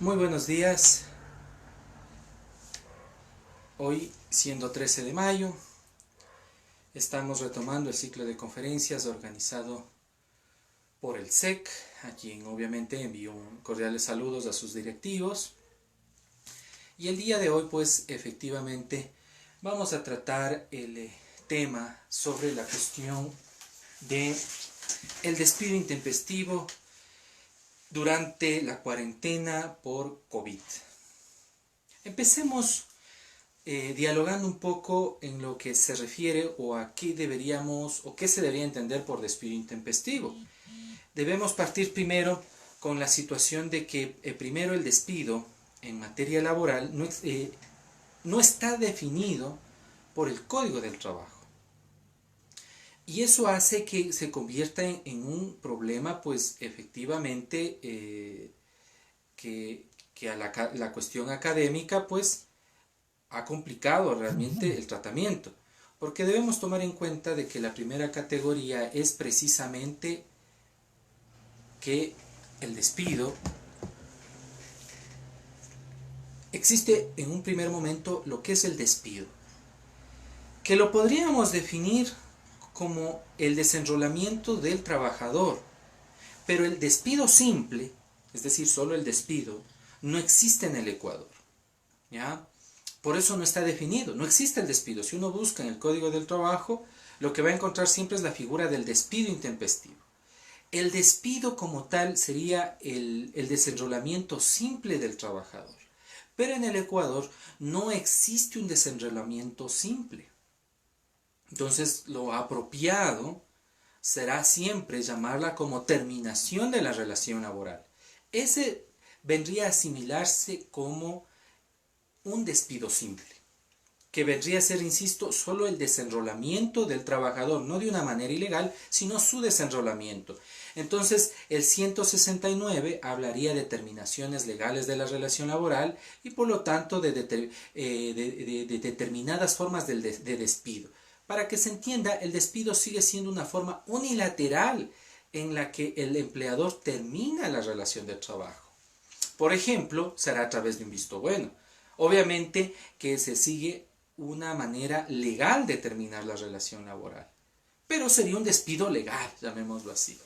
Muy buenos días. Hoy, siendo 13 de mayo, estamos retomando el ciclo de conferencias organizado por el SEC, a quien obviamente envío cordiales saludos a sus directivos. Y el día de hoy, pues, efectivamente, vamos a tratar el tema sobre la cuestión de el despido intempestivo durante la cuarentena por COVID. Empecemos dialogando un poco en lo que se refiere o a qué deberíamos o qué se debería entender por despido intempestivo. Debemos partir primero con la situación de que primero el despido en materia laboral no está definido por el Código del Trabajo. Y eso hace que se convierta en un problema, pues efectivamente, que a la cuestión académica, pues, ha complicado realmente el tratamiento, porque debemos tomar en cuenta de que la primera categoría es precisamente que el despido existe en un primer momento lo que es el despido, que lo podríamos definir como el desenrolamiento del trabajador, pero el despido simple, es decir, solo el despido, no existe en el Ecuador, ¿ya? Por eso no está definido, no existe el despido. Si uno busca en el Código del Trabajo, lo que va a encontrar siempre es la figura del despido intempestivo. El despido como tal sería el desenrolamiento simple del trabajador. Pero en el Ecuador no existe un desenrolamiento simple. Entonces lo apropiado será siempre llamarla como terminación de la relación laboral. Ese vendría a asimilarse como un despido simple, que vendría a ser, insisto, solo el desenrolamiento del trabajador, no de una manera ilegal, sino su desenrolamiento. Entonces, el 169 hablaría de terminaciones legales de la relación laboral y por lo tanto de determinadas formas de despido. Para que se entienda, el despido sigue siendo una forma unilateral en la que el empleador termina la relación de trabajo. Por ejemplo, será a través de un visto bueno. Obviamente que se sigue una manera legal de terminar la relación laboral, pero sería un despido legal, llamémoslo así.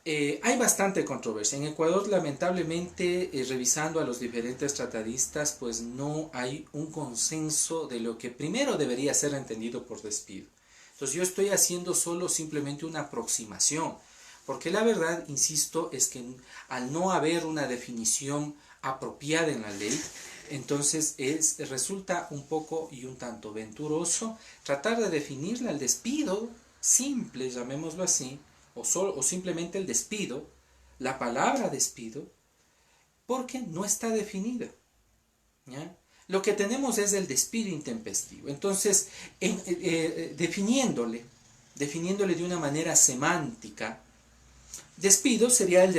Hay bastante controversia. En Ecuador, lamentablemente, revisando a los diferentes tratadistas, pues no hay un consenso de lo que primero debería ser entendido por despido. Entonces yo estoy haciendo solo simplemente una aproximación, porque la verdad, insisto, es que al no haber una definición apropiada en la ley, entonces resulta un poco y un tanto venturoso tratar de definirle al despido simple, llamémoslo así, o simplemente el despido, la palabra despido, porque no está definida, ¿ya? Lo que tenemos es el despido intempestivo. Entonces, definiéndole de una manera semántica, despido sería el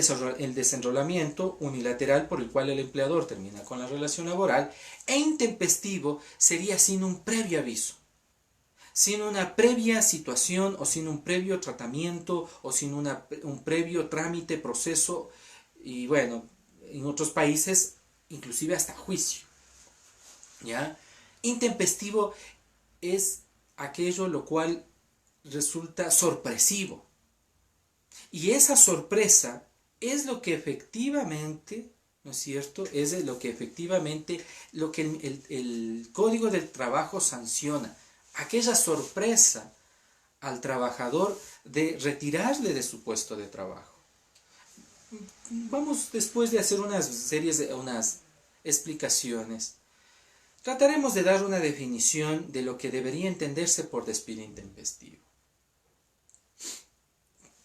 desenrolamiento unilateral por el cual el empleador termina con la relación laboral, e intempestivo sería sin un previo aviso, sin una previa situación o sin un previo tratamiento o sin un previo trámite, proceso y bueno, en otros países inclusive hasta juicio, ¿ya? Intempestivo es aquello lo cual resulta sorpresivo. Y esa sorpresa es lo que efectivamente, ¿no es cierto? Es lo que efectivamente, lo que el Código del Trabajo sanciona. Aquella sorpresa al trabajador de retirarle de su puesto de trabajo. Vamos, después de hacer unas explicaciones, trataremos de dar una definición de lo que debería entenderse por despido intempestivo.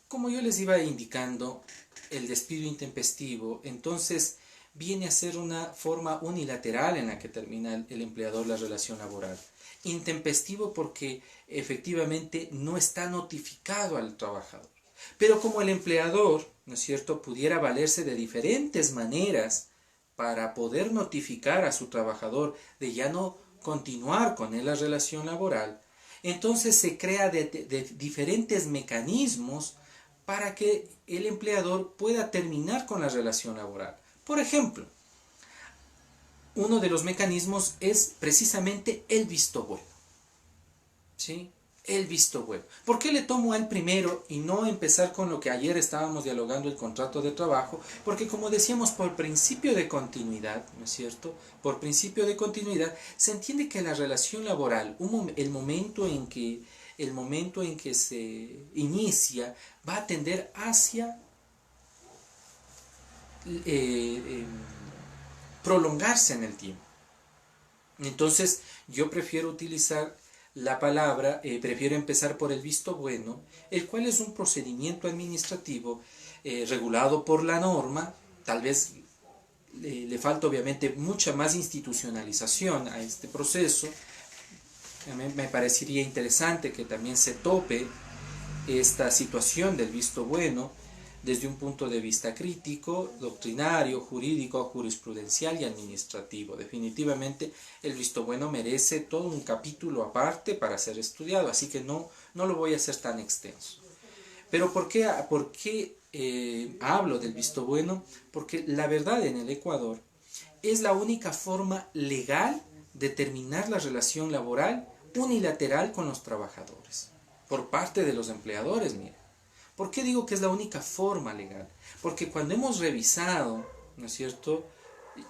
Como yo les iba indicando, el despido intempestivo entonces viene a ser una forma unilateral en la que termina el empleador la relación laboral. Intempestivo porque efectivamente no está notificado al trabajador. Pero como el empleador, ¿no es cierto?, pudiera valerse de diferentes maneras para poder notificar a su trabajador de ya no continuar con él la relación laboral, entonces se crea de diferentes mecanismos para que el empleador pueda terminar con la relación laboral. Por ejemplo, uno de los mecanismos es precisamente el visto bueno. ¿Sí? El visto bueno. ¿Por qué le tomo al primero y no empezar con lo que ayer estábamos dialogando, el contrato de trabajo? Porque como decíamos, por principio de continuidad, ¿no es cierto? Por principio de continuidad, se entiende que la relación laboral, el momento en que se inicia, va a tender hacia prolongarse en el tiempo. Entonces, yo prefiero utilizar la palabra, prefiero empezar por el visto bueno, el cual es un procedimiento administrativo regulado por la norma. Tal vez le falta obviamente mucha más institucionalización a este proceso. A mí me parecería interesante que también se tope esta situación del visto bueno desde un punto de vista crítico, doctrinario, jurídico, jurisprudencial y administrativo. Definitivamente el visto bueno merece todo un capítulo aparte para ser estudiado, así que no lo voy a hacer tan extenso. Pero ¿por qué hablo del visto bueno? Porque la verdad, en el Ecuador es la única forma legal de terminar la relación laboral unilateral con los trabajadores, por parte de los empleadores. Mira, ¿por qué digo que es la única forma legal? Porque cuando hemos revisado, ¿no es cierto?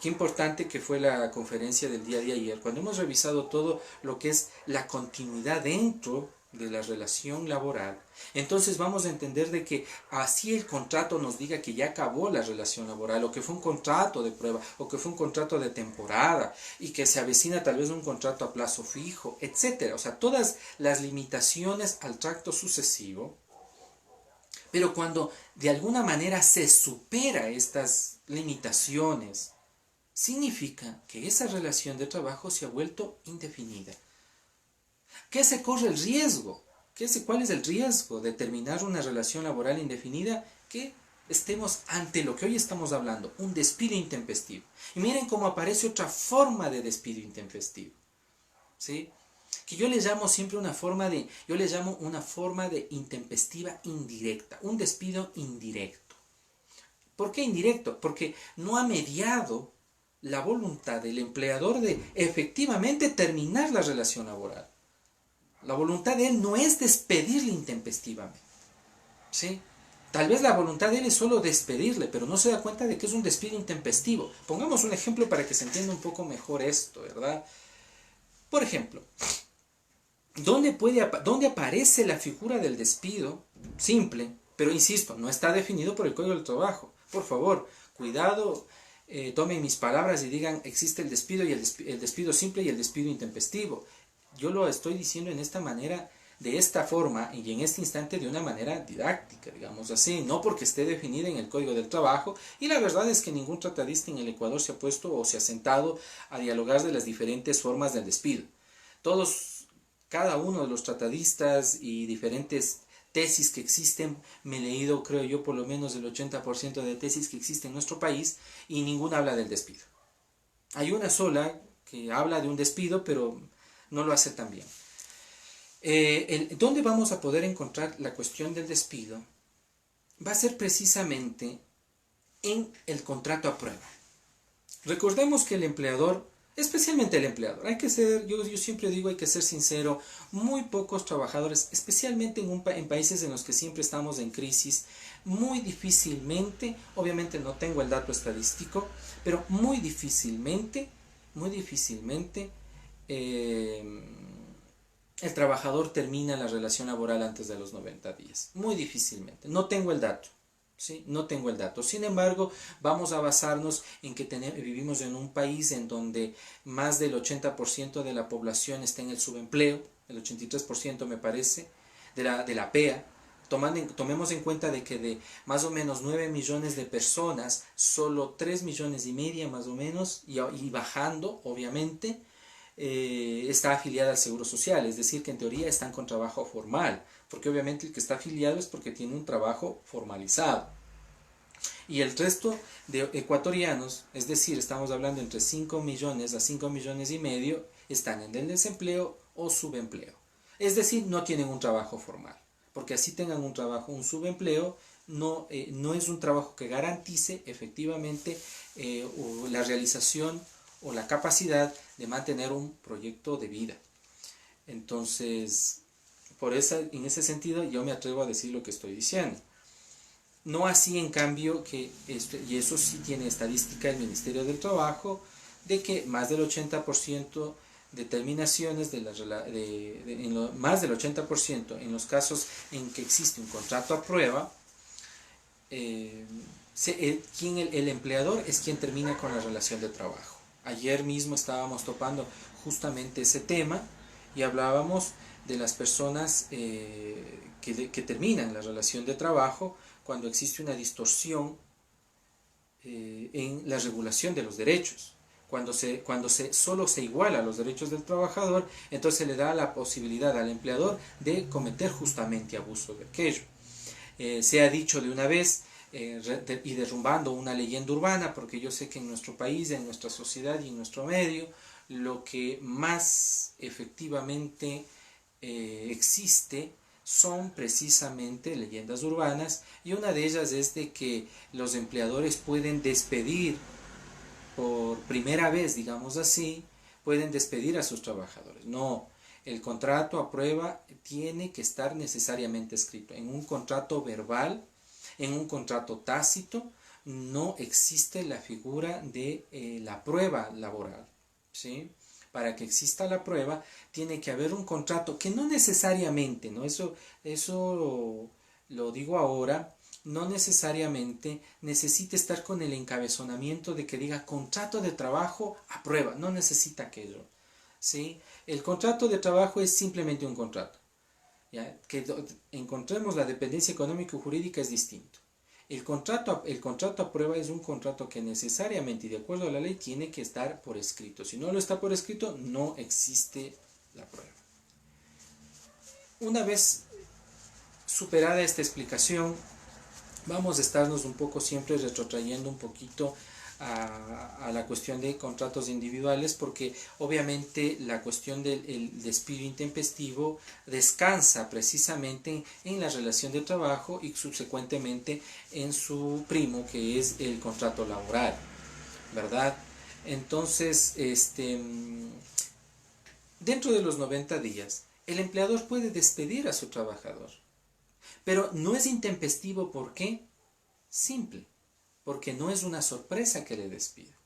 Qué importante que fue la conferencia del día de ayer, cuando hemos revisado todo lo que es la continuidad dentro de la relación laboral, entonces vamos a entender de que así el contrato nos diga que ya acabó la relación laboral, o que fue un contrato de prueba, o que fue un contrato de temporada, y que se avecina tal vez un contrato a plazo fijo, etcétera. O sea, todas las limitaciones al tracto sucesivo. Pero cuando de alguna manera se supera estas limitaciones, significa que esa relación de trabajo se ha vuelto indefinida. ¿Qué se corre el riesgo? ¿Cuál es el riesgo de terminar una relación laboral indefinida? Que estemos ante lo que hoy estamos hablando, un despido intempestivo. Y miren cómo aparece otra forma de despido intempestivo. ¿Sí? Que yo le llamo siempre una forma de intempestiva indirecta, un despido indirecto. ¿Por qué indirecto? Porque no ha mediado la voluntad del empleador de efectivamente terminar la relación laboral. La voluntad de él no es despedirle intempestivamente. ¿Sí? Tal vez la voluntad de él es solo despedirle, pero no se da cuenta de que es un despido intempestivo. Pongamos un ejemplo para que se entienda un poco mejor esto, ¿verdad? Por ejemplo, ¿dónde aparece la figura del despido? Simple, pero insisto, no está definido por el Código del Trabajo. Por favor, cuidado, tomen mis palabras y digan, existe el despido y el despido simple y el despido intempestivo. Yo lo estoy diciendo en esta manera, de esta forma y en este instante de una manera didáctica, digamos así, no porque esté definida en el Código del Trabajo, y la verdad es que ningún tratadista en el Ecuador se ha puesto o se ha sentado a dialogar de las diferentes formas del despido. Cada uno de los tratadistas y diferentes tesis que existen, me he leído, creo yo, por lo menos el 80% de tesis que existen en nuestro país, y ninguna habla del despido. Hay una sola que habla de un despido, pero no lo hace tan bien. ¿Dónde vamos a poder encontrar la cuestión del despido? Va a ser precisamente en el contrato a prueba. Recordemos que el empleador, especialmente el empleador, yo siempre digo, hay que ser sincero, muy pocos trabajadores, especialmente en países en los que siempre estamos en crisis, muy difícilmente, obviamente no tengo el dato estadístico, pero muy difícilmente, el trabajador termina la relación laboral antes de los 90 días. Muy difícilmente. No tengo el dato. ¿Sí? No tengo el dato. Sin embargo, vamos a basarnos en que vivimos en un país en donde más del 80% de la población está en el subempleo, el 83% me parece, de la PEA. Tomemos en cuenta de que de más o menos 9 millones de personas, solo 3 millones y media más o menos, y bajando, obviamente, está afiliada al Seguro Social, es decir, que en teoría están con trabajo formal, porque obviamente el que está afiliado es porque tiene un trabajo formalizado. Y el resto de ecuatorianos, es decir, estamos hablando entre 5 millones a 5 millones y medio, están en el desempleo o subempleo. Es decir, no tienen un trabajo formal, porque así tengan un trabajo, un subempleo, no es un trabajo que garantice efectivamente la realización o la capacidad de mantener un proyecto de vida. Entonces, en ese sentido yo me atrevo a decir lo que estoy diciendo. No así en cambio y eso sí tiene estadística el Ministerio del Trabajo, de que más del 80% de terminaciones, más del 80% en los casos en que existe un contrato a prueba, el empleador es quien termina con la relación de trabajo. Ayer mismo estábamos topando justamente ese tema y hablábamos de las personas que terminan la relación de trabajo cuando existe una distorsión en la regulación de los derechos. Cuando solo se iguala los derechos del trabajador, entonces se le da la posibilidad al empleador de cometer justamente abuso de aquello. Se ha dicho de una vez, y derrumbando una leyenda urbana, porque yo sé que en nuestro país, en nuestra sociedad y en nuestro medio, lo que más efectivamente existe son precisamente leyendas urbanas, y una de ellas es de que los empleadores pueden despedir por primera vez, digamos así, pueden despedir a sus trabajadores. No, el contrato a prueba tiene que estar necesariamente escrito en un contrato verbal, en un contrato tácito. No existe la figura de la prueba laboral, ¿sí? Para que exista la prueba tiene que haber un contrato que no necesariamente, ¿no? Eso lo digo ahora, no necesariamente necesita estar con el encabezonamiento de que diga contrato de trabajo a prueba, no necesita aquello, ¿sí? El contrato de trabajo es simplemente un contrato, ¿ya? Que encontremos la dependencia económica y jurídica es distinto. El contrato a prueba es un contrato que necesariamente y de acuerdo a la ley tiene que estar por escrito. Si no lo está por escrito, no existe la prueba. Una vez superada esta explicación, vamos a estarnos un poco siempre retrotrayendo un poquito a la cuestión de contratos individuales, porque obviamente la cuestión del despido intempestivo descansa precisamente en la relación de trabajo y subsecuentemente en su primo, que es el contrato laboral, ¿verdad? Entonces, dentro de los 90 días, el empleador puede despedir a su trabajador, pero no es intempestivo. ¿Por qué? Simple, porque no es una sorpresa que le despida.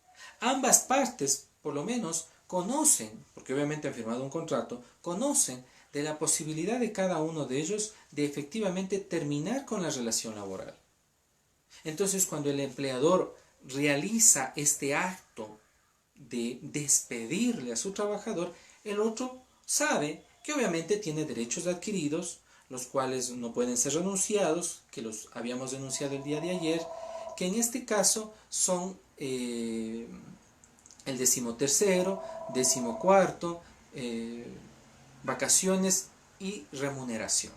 Ambas partes, por lo menos, conocen, porque obviamente han firmado un contrato, conocen de la posibilidad de cada uno de ellos de efectivamente terminar con la relación laboral. Entonces, cuando el empleador realiza este acto de despedirle a su trabajador, el otro sabe que obviamente tiene derechos adquiridos, los cuales no pueden ser renunciados, que los habíamos denunciado el día de ayer, que en este caso son el 13º, 14º, vacaciones y remuneración.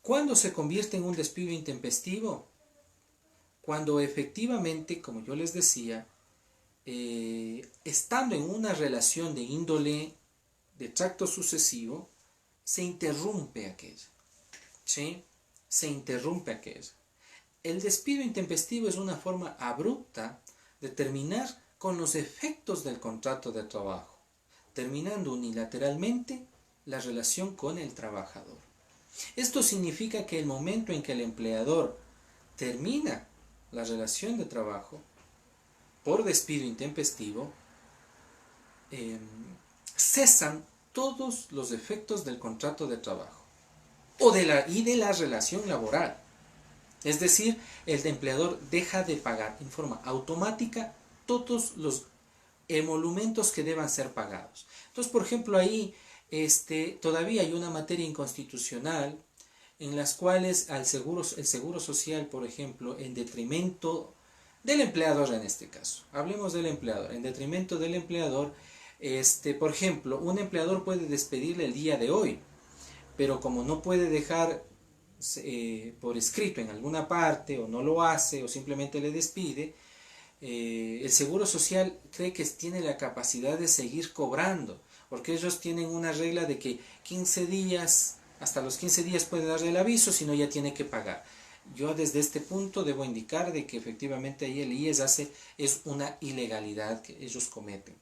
¿Cuándo se convierte en un despido intempestivo? Cuando efectivamente, como yo les decía, estando en una relación de índole de tracto sucesivo, se interrumpe aquella, ¿sí? Se interrumpe aquello. El despido intempestivo es una forma abrupta de terminar con los efectos del contrato de trabajo, terminando unilateralmente la relación con el trabajador. Esto significa que el momento en que el empleador termina la relación de trabajo por despido intempestivo, cesan todos los efectos del contrato de trabajo y de la relación laboral. Es decir, el empleador deja de pagar en forma automática todos los emolumentos que deban ser pagados. Entonces, por ejemplo, ahí todavía hay una materia inconstitucional en las cuales el seguro social, por ejemplo, en detrimento del empleador en este caso, hablemos del empleador, en detrimento del empleador, por ejemplo, un empleador puede despedirle el día de hoy, pero como no puede dejar por escrito en alguna parte, o no lo hace, o simplemente le despide, el Seguro Social cree que tiene la capacidad de seguir cobrando, porque ellos tienen una regla de que 15 días, hasta los 15 días puede darle el aviso, si no ya tiene que pagar. Yo desde este punto debo indicar de que efectivamente ahí el IES es una ilegalidad que ellos cometen.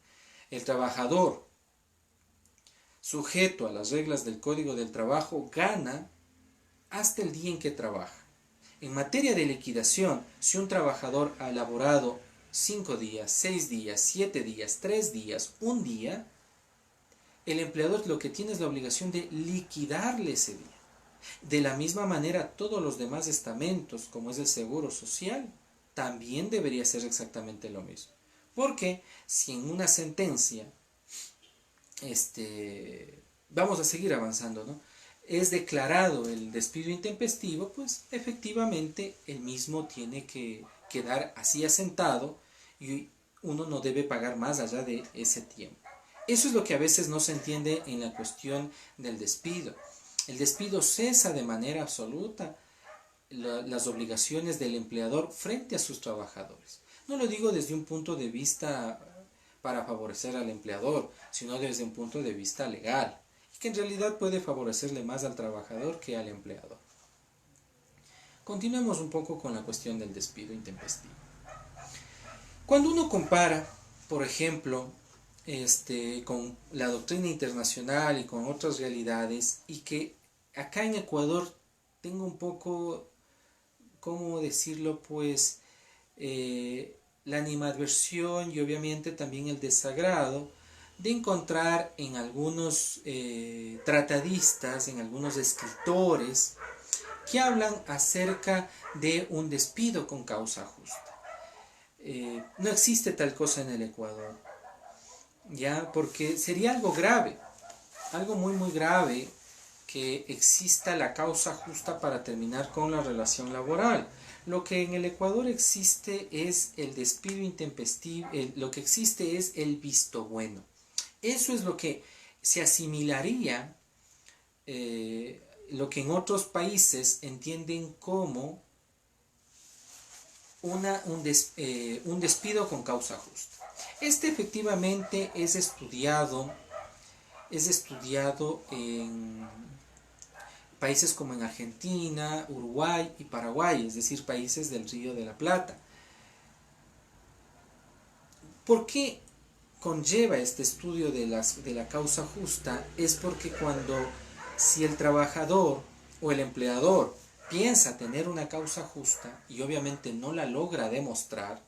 El trabajador sujeto a las reglas del Código del Trabajo gana hasta el día en que trabaja. En materia de liquidación, si un trabajador ha laborado 5 días, 6 días, 7 días, 3 días, un día, el empleador lo que tiene es la obligación de liquidarle ese día. De la misma manera, todos los demás estamentos, como es el seguro social, también debería ser exactamente lo mismo. Porque si en una sentencia, vamos a seguir avanzando, ¿no?, es declarado el despido intempestivo, pues efectivamente el mismo tiene que quedar así asentado y uno no debe pagar más allá de ese tiempo. Eso es lo que a veces no se entiende en la cuestión del despido. El despido cesa de manera absoluta las obligaciones del empleador frente a sus trabajadores. No lo digo desde un punto de vista para favorecer al empleador, sino desde un punto de vista legal, y que en realidad puede favorecerle más al trabajador que al empleador. Continuemos un poco con la cuestión del despido intempestivo. Cuando uno compara, por ejemplo, con la doctrina internacional y con otras realidades, y que acá en Ecuador tengo un poco, ¿cómo decirlo?, pues la animadversión y obviamente también el desagrado de encontrar en algunos tratadistas, en algunos escritores, que hablan acerca de un despido con causa justa. No existe tal cosa en el Ecuador, ya, porque sería algo grave, algo muy muy grave, que exista la causa justa para terminar con la relación laboral. Lo que en el Ecuador existe es el despido intempestivo, lo que existe es el visto bueno. Eso es lo que se asimilaría, lo que en otros países entienden como un despido con causa justa. Efectivamente es estudiado en países como en Argentina, Uruguay y Paraguay, es decir, países del Río de la Plata. ¿Por qué conlleva este estudio de la causa justa? Es porque si el trabajador o el empleador piensa tener una causa justa y obviamente no la logra demostrar,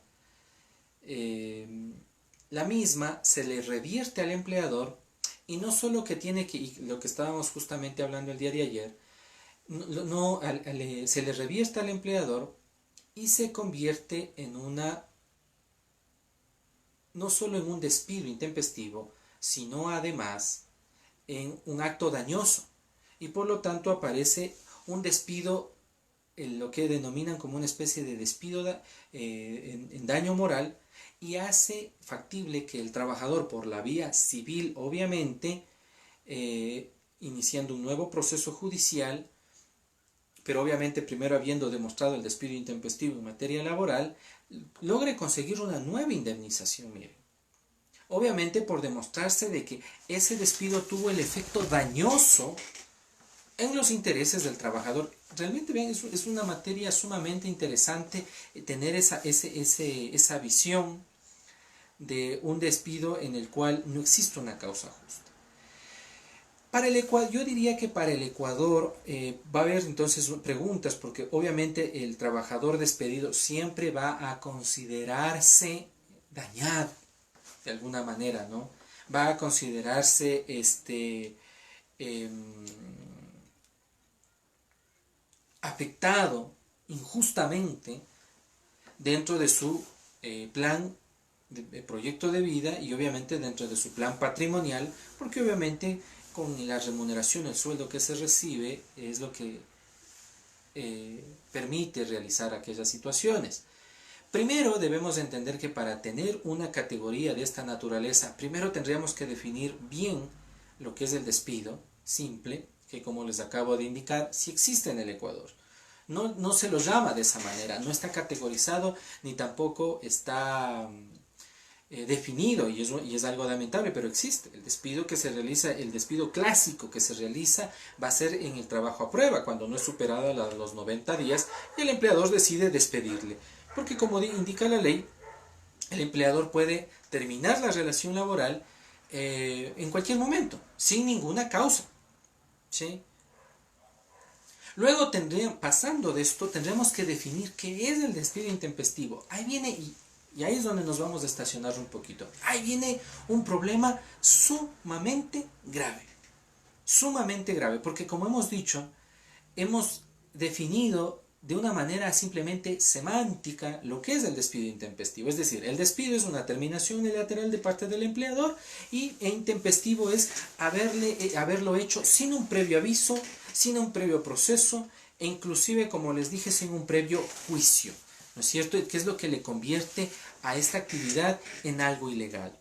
la misma se le revierte al empleador, y no solo que tiene que, y lo que estábamos justamente hablando el día de ayer, se le revierte al empleador y se convierte no solo en un despido intempestivo, sino además en un acto dañoso, y por lo tanto aparece un despido, lo que denominan como una especie de despido en daño moral, y hace factible que el trabajador, por la vía civil obviamente, iniciando un nuevo proceso judicial, pero obviamente primero habiendo demostrado el despido intempestivo en materia laboral, logre conseguir una nueva indemnización, miren. Obviamente por demostrarse de que ese despido tuvo el efecto dañoso en los intereses del trabajador. Realmente, vean, es una materia sumamente interesante tener esa visión de un despido en el cual no existe una causa justa. Para el Ecuador, yo diría que para el Ecuador va a haber entonces preguntas, porque obviamente el trabajador despedido siempre va a considerarse dañado de alguna manera, ¿no? Va a considerarse afectado injustamente dentro de su plan de proyecto de vida, y obviamente dentro de su plan patrimonial, porque obviamente con la remuneración, el sueldo que se recibe es lo que permite realizar aquellas situaciones. Primero debemos entender que para tener una categoría de esta naturaleza, primero tendríamos que definir bien lo que es el despido simple, que como les acabo de indicar, sí existe en el Ecuador. No se lo llama de esa manera, no está categorizado, ni tampoco está definido y es algo lamentable, pero existe. El despido que se realiza, el despido clásico que se realiza va a ser en el trabajo a prueba, cuando no es superado los 90 días y el empleador decide despedirle. Porque como indica la ley, el empleador puede terminar la relación laboral en cualquier momento, sin ninguna causa. ¿Sí? Luego, pasando de esto, tendremos que definir qué es el despido intempestivo. Ahí viene, y ahí es donde nos vamos a estacionar un poquito. Ahí viene un problema sumamente grave. Sumamente grave, porque como hemos dicho, hemos definido de una manera simplemente semántica lo que es el despido intempestivo. Es decir, el despido es una terminación unilateral de parte del empleador y intempestivo es haberlo hecho sin un previo aviso, sin un previo proceso e inclusive, como les dije, sin un previo juicio. ¿No es cierto? ¿Qué es lo que le convierte a esta actividad en algo ilegal?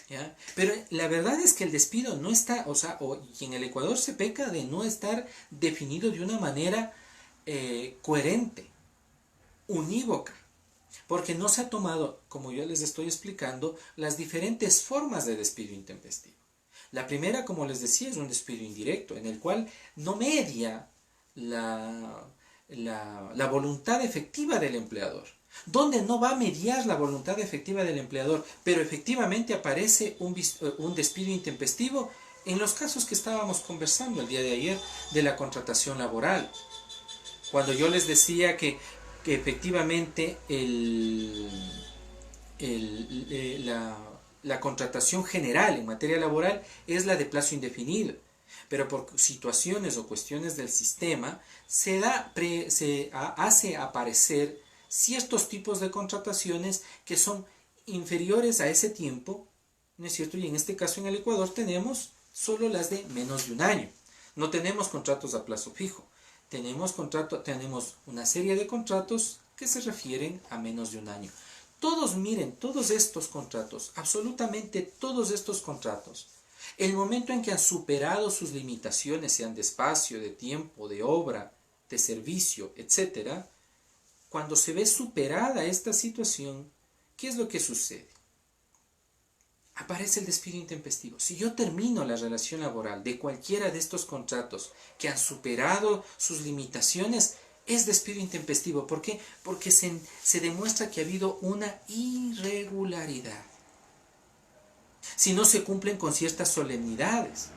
¿Ya? Pero la verdad es que el despido no está, y en el Ecuador se peca de no estar definido de una manera coherente, unívoca, porque no se ha tomado, como yo les estoy explicando, las diferentes formas de despido intempestivo. La primera, como les decía, es un despido indirecto, en el cual no media la voluntad efectiva del empleador, donde no va a mediar la voluntad efectiva del empleador, pero efectivamente aparece un despido intempestivo en los casos que estábamos conversando el día de ayer de la contratación laboral. Cuando yo les decía que efectivamente la contratación general en materia laboral es la de plazo indefinido, pero por situaciones o cuestiones del sistema se hace aparecer ciertos tipos de contrataciones que son inferiores a ese tiempo, ¿no es cierto? Y en este caso en el Ecuador tenemos solo las de menos de un año. No tenemos contratos a plazo fijo. Tenemos una serie de contratos que se refieren a menos de un año. Todos estos contratos, absolutamente todos estos contratos, el momento en que han superado sus limitaciones, sean de espacio, de tiempo, de obra, de servicio, etc., cuando se ve superada esta situación, ¿qué es lo que sucede? Aparece el despido intempestivo. Si yo termino la relación laboral de cualquiera de estos contratos que han superado sus limitaciones, es despido intempestivo. ¿Por qué? Porque se demuestra que ha habido una irregularidad. Si no se cumplen con ciertas solemnidades.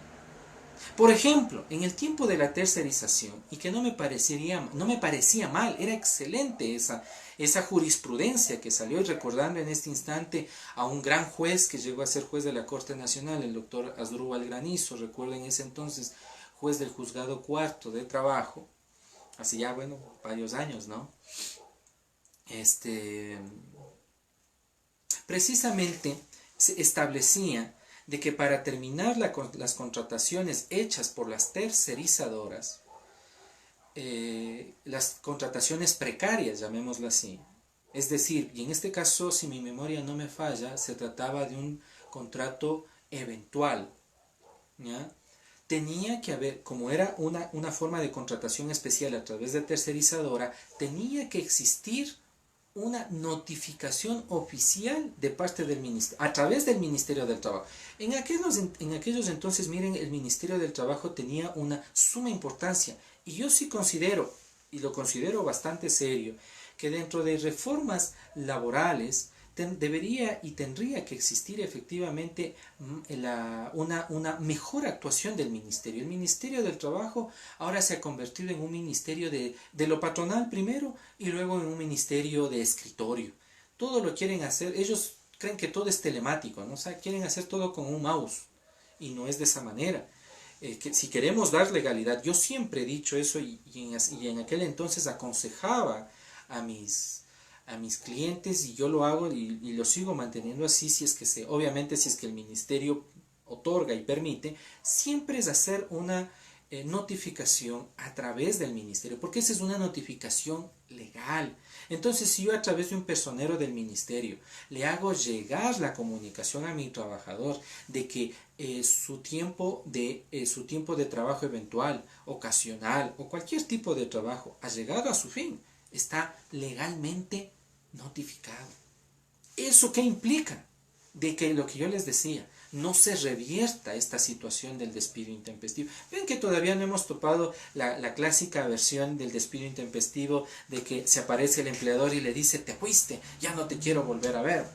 Por ejemplo, en el tiempo de la tercerización, y que no me parecía mal, era excelente esa jurisprudencia que salió, y recordando en este instante a un gran juez que llegó a ser juez de la Corte Nacional, el doctor Asdrúbal Granizo, recuerden ese entonces juez del Juzgado Cuarto de Trabajo, hace ya, varios años, ¿no? Precisamente se establecía de que para terminar las contrataciones hechas por las tercerizadoras, las contrataciones precarias, llamémoslo así, es decir, y en este caso, si mi memoria no me falla, se trataba de un contrato eventual, ¿ya? Tenía que haber, como era una forma de contratación especial a través de tercerizadora, tenía que existir una notificación oficial de parte del ministerio, a través del Ministerio del Trabajo. En aquellos entonces, miren, el Ministerio del Trabajo tenía una suma importancia, y yo sí considero, y lo considero bastante serio, que dentro de reformas laborales debería y tendría que existir efectivamente una mejor actuación del ministerio. El Ministerio del Trabajo ahora se ha convertido en un ministerio de lo patronal primero y luego en un ministerio de escritorio. Todo lo quieren hacer, ellos creen que todo es telemático, ¿no? O sea, quieren hacer todo con un mouse y no es de esa manera. Que si queremos dar legalidad, yo siempre he dicho eso y en aquel entonces aconsejaba a mis clientes, y yo lo hago y lo sigo manteniendo así, obviamente si es que el ministerio otorga y permite, siempre es hacer una notificación a través del ministerio, porque esa es una notificación legal. Entonces, si yo a través de un personero del ministerio le hago llegar la comunicación a mi trabajador de que su tiempo de trabajo eventual, ocasional o cualquier tipo de trabajo ha llegado a su fin, está legalmente notificado. ¿Eso qué implica? de que lo que yo les decía, no se revierta esta situación del despido intempestivo. Ven que todavía no hemos topado la clásica versión del despido intempestivo de que se aparece el empleador y le dice, te fuiste, ya no te quiero volver a ver.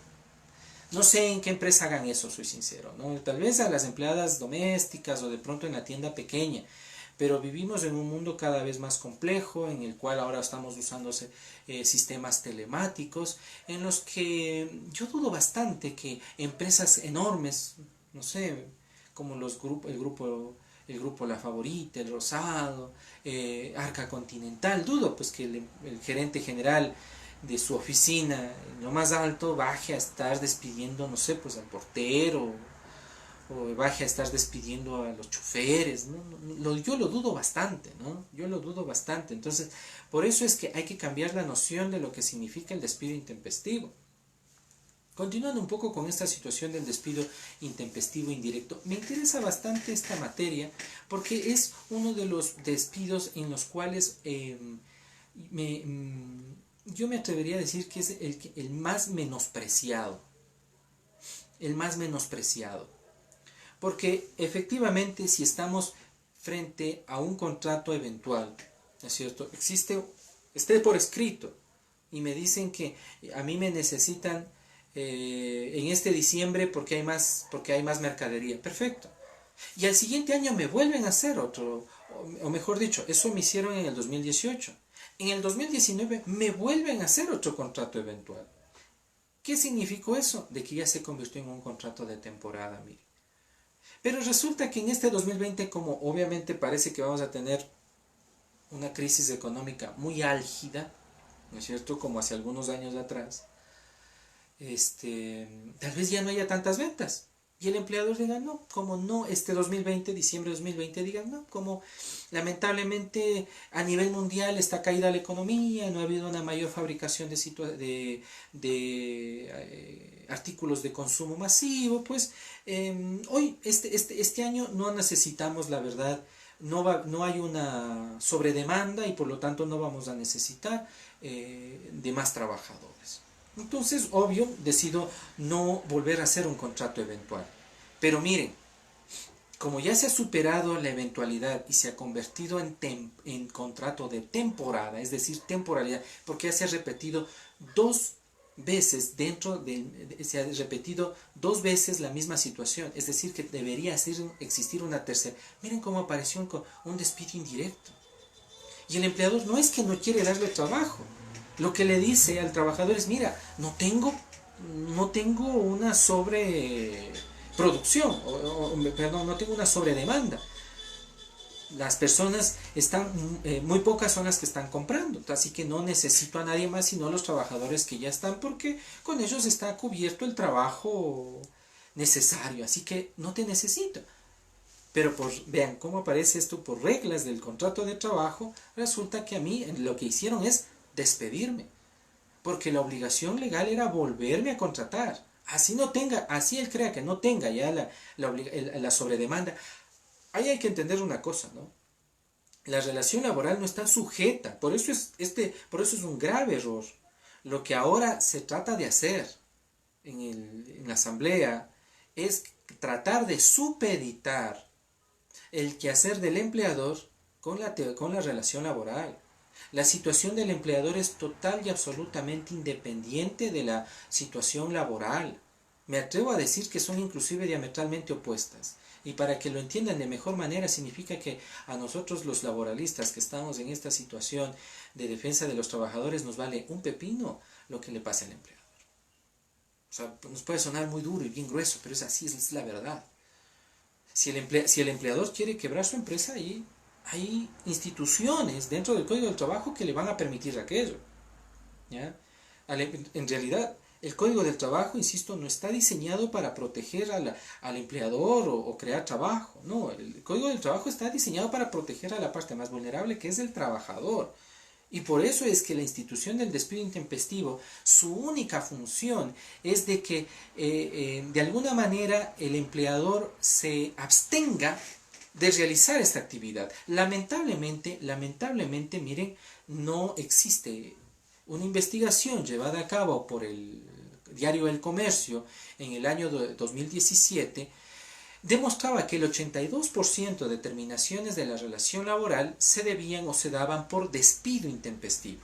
No sé en qué empresa hagan eso, soy sincero, ¿no? Tal vez a las empleadas domésticas o de pronto en la tienda pequeña, pero vivimos en un mundo cada vez más complejo, en el cual ahora estamos usando sistemas telemáticos, en los que yo dudo bastante que empresas enormes, no sé, como el grupo La Favorita, El Rosado, Arca Continental, dudo pues que el gerente general de su oficina en lo más alto baje a estar despidiendo, no sé, pues al portero, o baje a estar despidiendo a los choferes, ¿no? Yo lo dudo bastante, ¿no? Yo lo dudo bastante. Entonces, por eso es que hay que cambiar la noción de lo que significa el despido intempestivo. Continuando un poco con esta situación del despido intempestivo indirecto, me interesa bastante esta materia porque es uno de los despidos en los cuales yo me atrevería a decir que es el más menospreciado. El más menospreciado. Porque efectivamente si estamos frente a un contrato eventual, ¿no es cierto? Esté por escrito y me dicen que a mí me necesitan en este diciembre porque hay más mercadería. Perfecto. Y al siguiente año me vuelven a hacer otro, o mejor dicho, eso me hicieron en el 2018. En el 2019 me vuelven a hacer otro contrato eventual. ¿Qué significó eso? De que ya se convirtió en un contrato de temporada, mire. Pero resulta que en este 2020, como obviamente parece que vamos a tener una crisis económica muy álgida, ¿no es cierto? Como hace algunos años atrás, tal vez ya no haya tantas ventas. Y el empleador diga, no, como no, este 2020, diciembre de 2020, diga, no, como lamentablemente a nivel mundial está caída la economía, no ha habido una mayor fabricación de artículos de consumo masivo, pues hoy, este año no necesitamos, la verdad, no hay una sobredemanda y por lo tanto no vamos a necesitar de más trabajadores. Entonces, obvio, decido no volver a hacer un contrato eventual. Pero miren, como ya se ha superado la eventualidad y se ha convertido en contrato de temporada, es decir, temporalidad, porque ya se ha repetido dos veces se ha repetido dos veces la misma situación, es decir, que debería existir una tercera. Miren cómo apareció un despido indirecto. Y el empleador no es que no quiere darle trabajo, lo que le dice al trabajador es, mira, no tengo una sobreproducción, perdón, no tengo una sobredemanda. Las personas muy pocas son las que están comprando, así que no necesito a nadie más sino los trabajadores que ya están, porque con ellos está cubierto el trabajo necesario, así que no te necesito. Pero vean cómo aparece esto por reglas del contrato de trabajo, resulta que a mí lo que hicieron es despedirme, porque la obligación legal era volverme a contratar. Así él crea que no tenga ya la sobredemanda. Ahí hay que entender una cosa, ¿no? La relación laboral no está sujeta, por eso es un grave error. Lo que ahora se trata de hacer en la asamblea es tratar de supeditar el quehacer del empleador con la relación laboral. La situación del empleador es total y absolutamente independiente de la situación laboral. Me atrevo a decir que son inclusive diametralmente opuestas. Y para que lo entiendan de mejor manera, significa que a nosotros los laboralistas que estamos en esta situación de defensa de los trabajadores nos vale un pepino lo que le pase al empleador. O sea, nos puede sonar muy duro y bien grueso, pero es así, es la verdad. Si el empleador quiere quebrar su empresa, hay instituciones dentro del Código del Trabajo que le van a permitir aquello. ¿Ya? En realidad, el Código del Trabajo, insisto, no está diseñado para proteger al empleador o crear trabajo. No, el Código del Trabajo está diseñado para proteger a la parte más vulnerable, que es el trabajador. Y por eso es que la institución del despido intempestivo, su única función es de que de alguna manera el empleador se abstenga de realizar esta actividad. Lamentablemente, miren, no existe una investigación llevada a cabo por el diario El Comercio en el año 2017, demostraba que el 82% de terminaciones de la relación laboral se debían o se daban por despido intempestivo.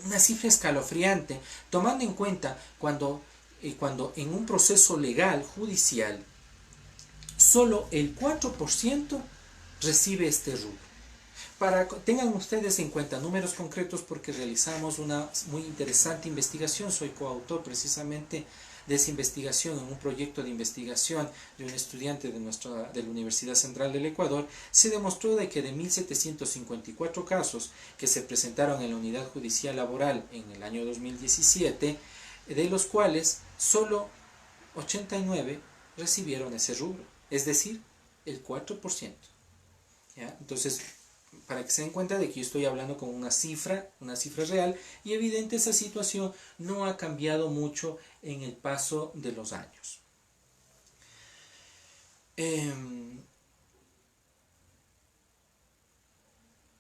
Una cifra escalofriante, tomando en cuenta cuando en un proceso legal, judicial, solo el 4% recibe este rubro. Tengan ustedes en cuenta números concretos porque realizamos una muy interesante investigación, soy coautor precisamente de esa investigación en un proyecto de investigación de un estudiante de la Universidad Central del Ecuador. Se demostró de que de 1.754 casos que se presentaron en la Unidad Judicial Laboral en el año 2017, de los cuales solo 89 recibieron ese rubro, es decir, el 4%. ¿Ya? Entonces, para que se den cuenta de que yo estoy hablando con una cifra real, y evidente esa situación no ha cambiado mucho en el paso de los años. El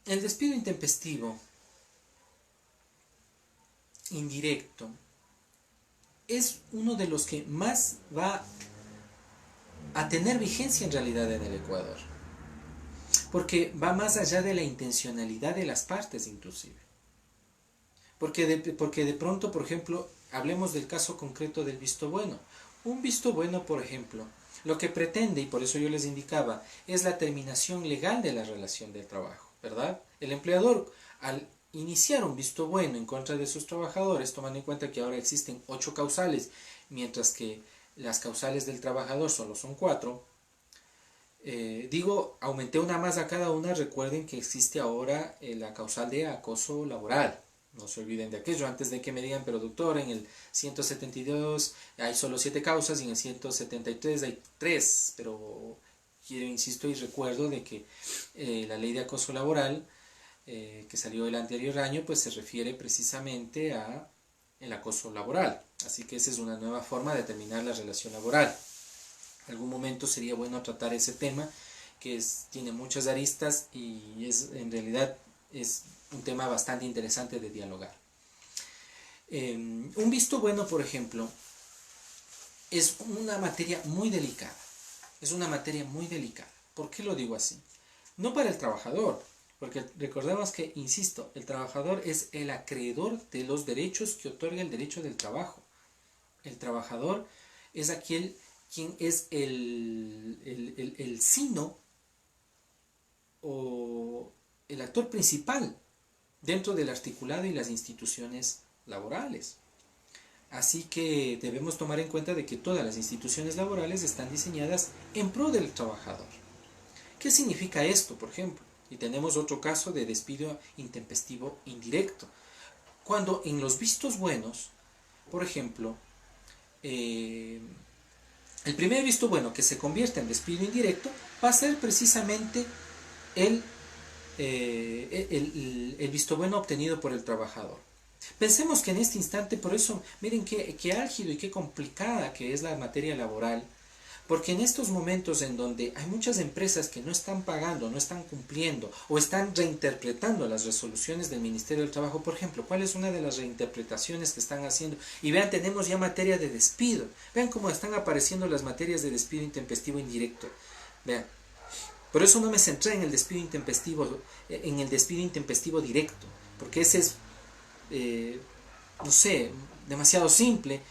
despido intempestivo indirecto es uno de los que más va a tener vigencia en realidad en el Ecuador, porque va más allá de la intencionalidad de las partes inclusive. Porque de pronto, por ejemplo, hablemos del caso concreto del visto bueno. Un visto bueno, por ejemplo, lo que pretende, y por eso yo les indicaba, es la terminación legal de la relación de trabajo, ¿verdad? El empleador, al iniciar un visto bueno en contra de sus trabajadores, tomando en cuenta que ahora existen 8 causales, mientras que las causales del trabajador solo son 4, aumenté una más a cada una. Recuerden que existe ahora la causal de acoso laboral. No se olviden de aquello, antes de que me digan, pero doctor, en el 172 hay solo 7 causas y en el 173 hay 3. Pero quiero, insisto y recuerdo de que la ley de acoso laboral que salió el anterior año, pues se refiere precisamente a el acoso laboral. Así que esa es una nueva forma de terminar la relación laboral. En algún momento sería bueno tratar ese tema, que tiene muchas aristas y en realidad es un tema bastante interesante de dialogar. Un visto bueno, por ejemplo, es una materia muy delicada. Es una materia muy delicada. ¿Por qué lo digo así? No para el trabajador, porque recordemos que, insisto, el trabajador es el acreedor de los derechos que otorga el derecho del trabajo. El trabajador es quien es el sino o el actor principal dentro del articulado y las instituciones laborales. Así que debemos tomar en cuenta de que todas las instituciones laborales están diseñadas en pro del trabajador. ¿Qué significa esto, por ejemplo? Y tenemos otro caso de despido intempestivo indirecto. Cuando en los vistos buenos, por ejemplo, el primer visto bueno que se convierte en despido indirecto va a ser precisamente el visto bueno obtenido por el trabajador. Pensemos que en este instante, por eso, miren qué álgido y qué complicada que es la materia laboral, porque en estos momentos en donde hay muchas empresas que no están pagando, no están cumpliendo o están reinterpretando las resoluciones del Ministerio del Trabajo, por ejemplo, ¿cuál es una de las reinterpretaciones que están haciendo? Y vean, tenemos ya materia de despido. Vean cómo están apareciendo las materias de despido intempestivo indirecto. Vean. Por eso no me centré en el despido intempestivo directo, porque ese es, no sé, demasiado simple,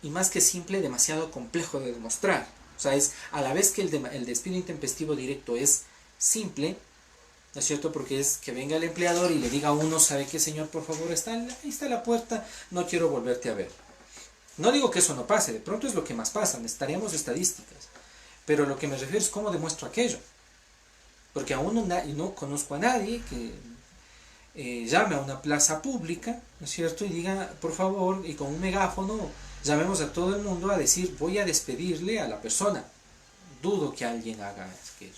y más que simple, demasiado complejo de demostrar. O sea, es a la vez que el despido intempestivo directo es simple, ¿no es cierto? Porque es que venga el empleador y le diga a uno, ¿sabe qué, señor? Por favor, ahí está la puerta, no quiero volverte a ver. No digo que eso no pase, de pronto es lo que más pasa, necesitaríamos estadísticas. Pero lo que me refiero es cómo demuestro aquello. Porque aún no conozco a nadie que llame a una plaza pública, ¿no es cierto? Y diga, por favor, y con un megáfono, llamemos a todo el mundo a decir, voy a despedirle a la persona. Dudo que alguien haga aquello.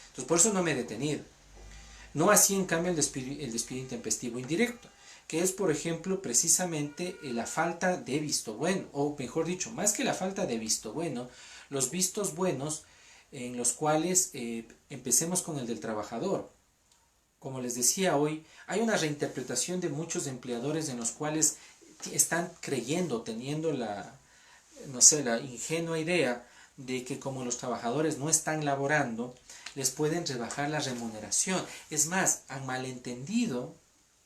Entonces, por eso no me he detenido. No así, en cambio, el despido intempestivo indirecto, que es, por ejemplo, precisamente la falta de visto bueno, o mejor dicho, más que la falta de visto bueno, los vistos buenos en los cuales empecemos con el del trabajador. Como les decía hoy, hay una reinterpretación de muchos empleadores en los cuales están creyendo, teniendo la, no sé, la ingenua idea de que como los trabajadores no están laborando, les pueden rebajar la remuneración. Es más, han malentendido,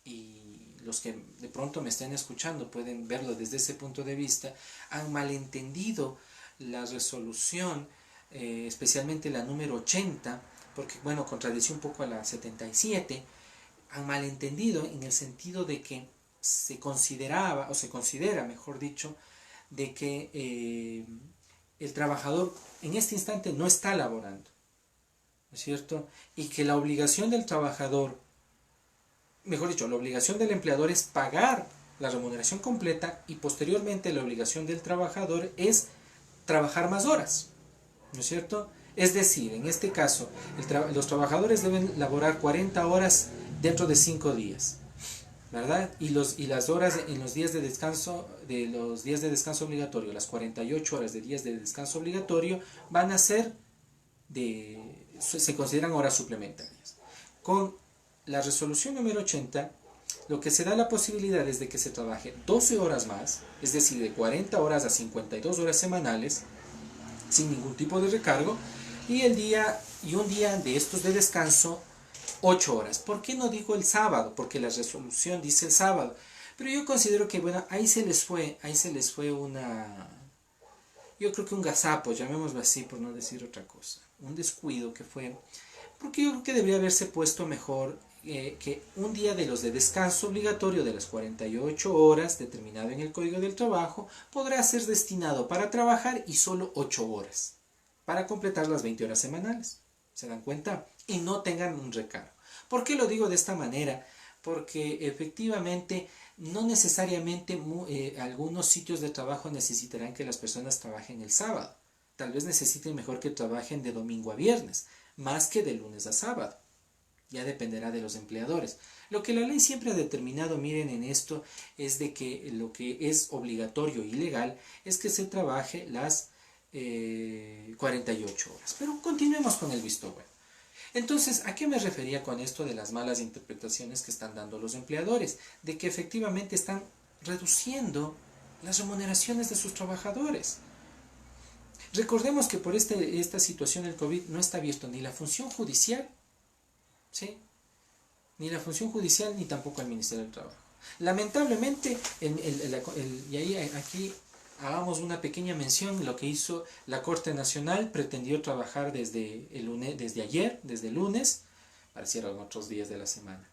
y los que de pronto me estén escuchando pueden verlo desde ese punto de vista, han malentendido la resolución, especialmente la número 80, porque bueno, contradice un poco a la 77, han malentendido en el sentido de que se consideraba, o se considera, mejor dicho, de que el trabajador en este instante no está laborando, ¿no es cierto? Y que la obligación del trabajador, mejor dicho, la obligación del empleador es pagar la remuneración completa y posteriormente la obligación del trabajador es trabajar más horas, ¿no es cierto? Es decir, en este caso, los trabajadores deben laborar 40 horas dentro de 5 días, ¿verdad? Y las horas en los días de descanso, obligatorio, las 48 horas de días de descanso obligatorio, van a ser se consideran horas suplementarias. Con la resolución número 80, lo que se da la posibilidad es de que se trabaje 12 horas más, es decir, de 40 horas a 52 horas semanales, sin ningún tipo de recargo, y un día de estos de descanso, 8 horas. ¿Por qué no digo el sábado? Porque la resolución dice el sábado. Pero yo considero que, bueno, ahí se les fue yo creo que un gazapo, llamémoslo así por no decir otra cosa. Un descuido que fue, porque yo creo que debería haberse puesto mejor que un día de los de descanso obligatorio de las 48 horas, determinado en el Código del Trabajo, podrá ser destinado para trabajar y solo 8 horas, para completar las 20 horas semanales. ¿Se dan cuenta? Y no tengan un recargo. ¿Por qué lo digo de esta manera? Porque efectivamente no necesariamente algunos sitios de trabajo necesitarán que las personas trabajen el sábado. Tal vez necesiten mejor que trabajen de domingo a viernes, más que de lunes a sábado. Ya dependerá de los empleadores. Lo que la ley siempre ha determinado, miren en esto, es de que lo que es obligatorio y legal es que se trabaje las 48 horas. Pero continuemos con el visto bueno. Entonces, ¿a qué me refería con esto de las malas interpretaciones que están dando los empleadores? De que efectivamente están reduciendo las remuneraciones de sus trabajadores. Recordemos que por esta situación del COVID no está abierto ni la función judicial, ¿sí? Ni la función judicial ni tampoco el Ministerio del Trabajo. Lamentablemente, y ahí aquí hagamos una pequeña mención, lo que hizo la Corte Nacional, pretendió trabajar desde el lunes, pareciera en otros días de la semana.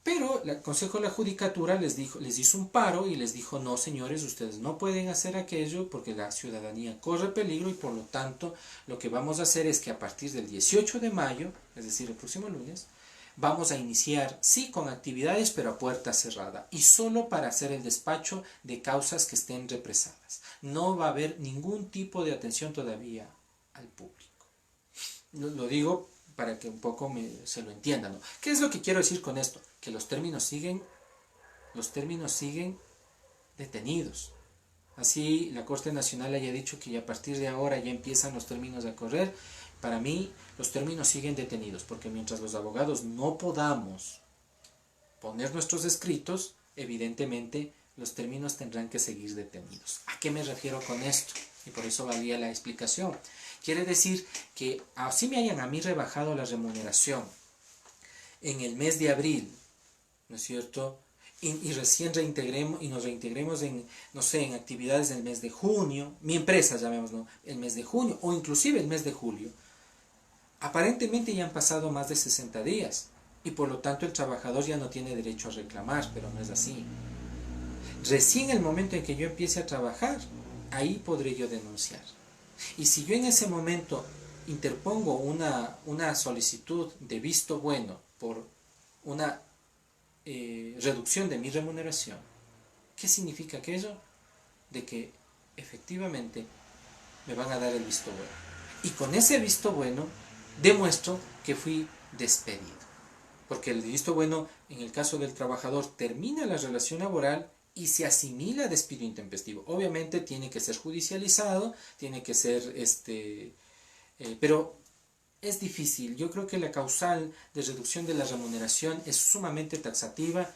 Pero el Consejo de la Judicatura les hizo un paro y les dijo, no señores, ustedes no pueden hacer aquello porque la ciudadanía corre peligro y por lo tanto lo que vamos a hacer es que a partir del 18 de mayo, es decir, el próximo lunes, vamos a iniciar, sí, con actividades, pero a puerta cerrada y solo para hacer el despacho de causas que estén represadas. No va a haber ningún tipo de atención todavía al público. Lo digo para que un poco se lo entiendan, ¿no? ¿Qué es lo que quiero decir con esto? Que los términos siguen detenidos. Así la Corte Nacional haya dicho que a partir de ahora ya empiezan los términos a correr. Para mí los términos siguen detenidos, porque mientras los abogados no podamos poner nuestros escritos, evidentemente los términos tendrán que seguir detenidos. ¿A qué me refiero con esto? Y por eso valía la explicación. Quiere decir que así me hayan a mí rebajado la remuneración en el mes de abril, ¿no es cierto? Y recién nos reintegremos en, no sé, en actividades del mes de junio, mi empresa, llamémoslo, el mes de junio, o inclusive el mes de julio. Aparentemente ya han pasado más de 60 días, y por lo tanto el trabajador ya no tiene derecho a reclamar, pero no es así. Recién el momento en que yo empiece a trabajar, ahí podré yo denunciar. Y si yo en ese momento interpongo una solicitud de visto bueno por una reducción de mi remuneración, ¿qué significa aquello? De que efectivamente me van a dar el visto bueno. Y con ese visto bueno demuestro que fui despedido. Porque el visto bueno, en el caso del trabajador, termina la relación laboral y se asimila a despido intempestivo. Obviamente tiene que ser judicializado, tiene que ser pero es difícil. Yo creo que la causal de reducción de la remuneración es sumamente taxativa.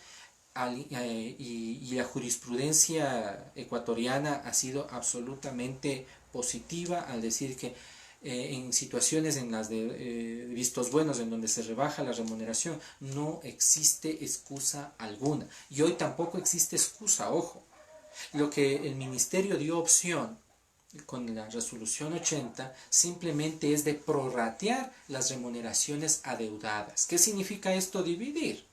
y la jurisprudencia ecuatoriana ha sido absolutamente positiva al decir que en situaciones en las de vistos buenos en donde se rebaja la remuneración no existe excusa alguna, y hoy tampoco existe excusa, ojo. Lo que el ministerio dio opción con la resolución 80 simplemente es de prorratear las remuneraciones adeudadas. ¿Qué significa esto? Dividir,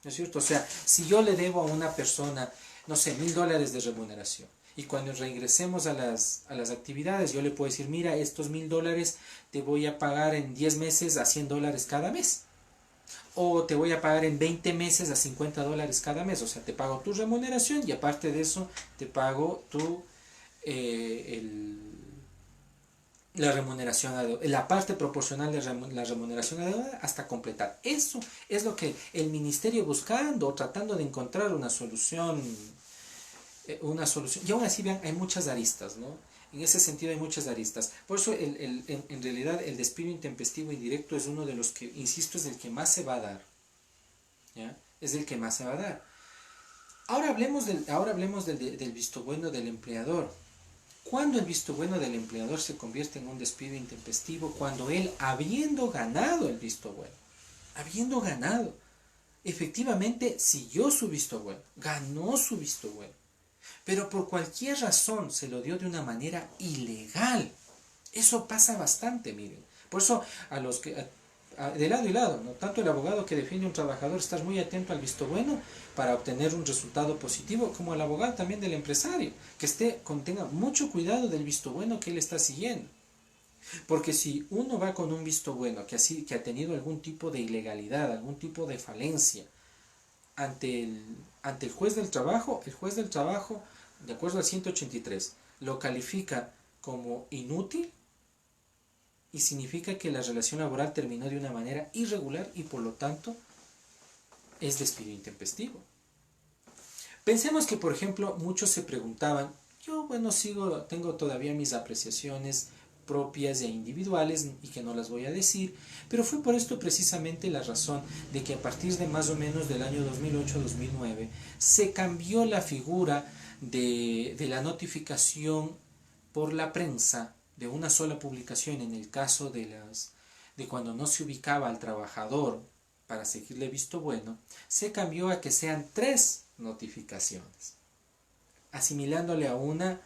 ¿no es cierto? O sea, si yo le debo a una persona, no sé, $1000 de remuneración, y cuando reingresemos a las actividades, yo le puedo decir, mira, estos $1000 te voy a pagar en 10 meses a $100 cada mes. O te voy a pagar en 20 meses a $50 cada mes. O sea, te pago tu remuneración y aparte de eso, te pago la remuneración, la parte proporcional de la remuneración adeudada hasta completar. Eso es lo que el ministerio buscando, tratando de encontrar una solución. Y aún así, vean, hay muchas aristas, ¿no? En ese sentido hay muchas aristas. Por eso, en realidad, el despido intempestivo indirecto es uno de los que, insisto, es el que más se va a dar. ¿Ya? Es el que más se va a dar. Ahora hablemos del visto bueno del empleador. ¿Cuándo el visto bueno del empleador se convierte en un despido intempestivo? Cuando él, habiendo ganado el visto bueno, habiendo ganado, efectivamente siguió su visto bueno, ganó su visto bueno, pero por cualquier razón se lo dio de una manera ilegal. Eso pasa bastante, miren. Por eso a los que de lado y lado, ¿no? Tanto el abogado que defiende a un trabajador estar muy atento al visto bueno para obtener un resultado positivo, como el abogado también del empresario, que tenga mucho cuidado del visto bueno que él está siguiendo. Porque si uno va con un visto bueno que ha tenido algún tipo de ilegalidad, algún tipo de falencia ante el juez del trabajo, de acuerdo al 183, lo califica como inútil y significa que la relación laboral terminó de una manera irregular y por lo tanto es despido intempestivo. Pensemos que, por ejemplo, muchos se preguntaban, yo bueno, tengo todavía mis apreciaciones propias e individuales y que no las voy a decir, pero fue por esto precisamente la razón de que a partir de más o menos del año 2008-2009 se cambió la figura de la notificación por la prensa de una sola publicación en el caso de cuando no se ubicaba al trabajador para seguirle visto bueno, se cambió a que sean 3 notificaciones, asimilándole a una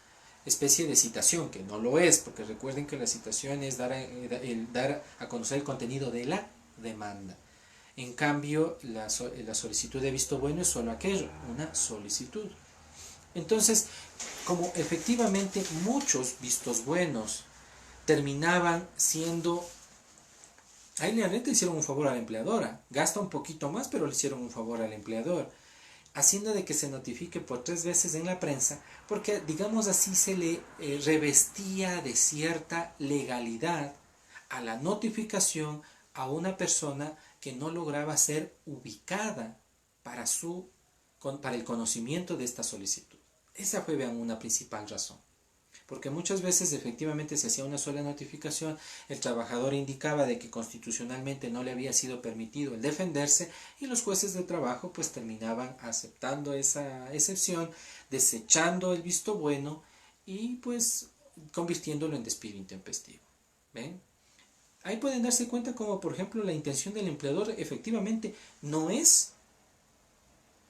especie de citación, que no lo es, porque recuerden que la citación es dar a conocer el contenido de la demanda. En cambio, la solicitud de visto bueno es solo aquello, una solicitud. Entonces, como efectivamente muchos vistos buenos terminaban siendo, ahí realmente hicieron un favor a la empleadora, gasta un poquito más, pero le hicieron un favor al empleador, haciendo de que se notifique por 3 veces en la prensa, porque digamos así se le revestía de cierta legalidad a la notificación a una persona que no lograba ser ubicada para el conocimiento de esta solicitud. Esa fue, vean, una principal razón. Porque muchas veces efectivamente se hacía una sola notificación, el trabajador indicaba de que constitucionalmente no le había sido permitido el defenderse y los jueces de trabajo pues terminaban aceptando esa excepción, desechando el visto bueno y pues convirtiéndolo en despido intempestivo. ¿Ven? Ahí pueden darse cuenta como por ejemplo la intención del empleador efectivamente no es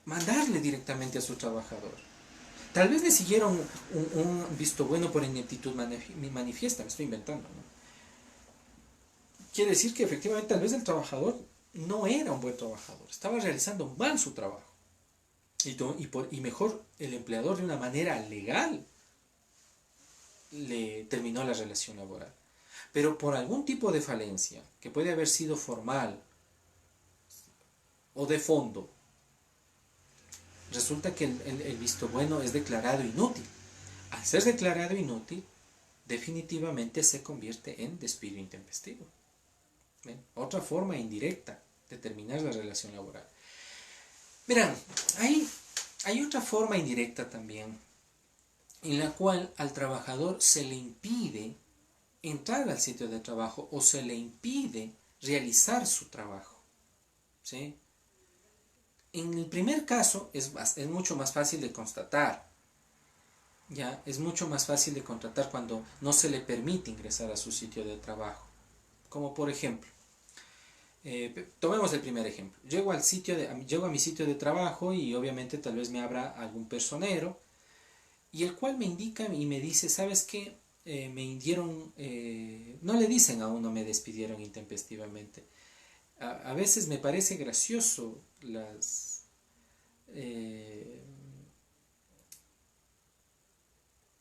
mandarle directamente a su trabajador. Tal vez le siguieron un visto bueno por ineptitud manifiesta, me estoy inventando, ¿no? Quiere decir que efectivamente tal vez el trabajador no era un buen trabajador, estaba realizando mal su trabajo. Y mejor el empleador de una manera legal le terminó la relación laboral. Pero por algún tipo de falencia, que puede haber sido formal o de fondo, resulta que el visto bueno es declarado inútil. Al ser declarado inútil, definitivamente se convierte en despido intempestivo. ¿Ven? Otra forma indirecta de terminar la relación laboral. Verán, hay otra forma indirecta también, en la cual al trabajador se le impide entrar al sitio de trabajo o se le impide realizar su trabajo. ¿Sí? En el primer caso es mucho más fácil de constatar, ya, es mucho más fácil de contratar cuando no se le permite ingresar a su sitio de trabajo. Como por ejemplo, tomemos el primer ejemplo. Llego a mi sitio de trabajo y obviamente tal vez me abra algún personero y el cual me indica y me dice, ¿sabes qué? Me dieron, no le dicen a uno me despidieron intempestivamente. A veces me parece gracioso eh,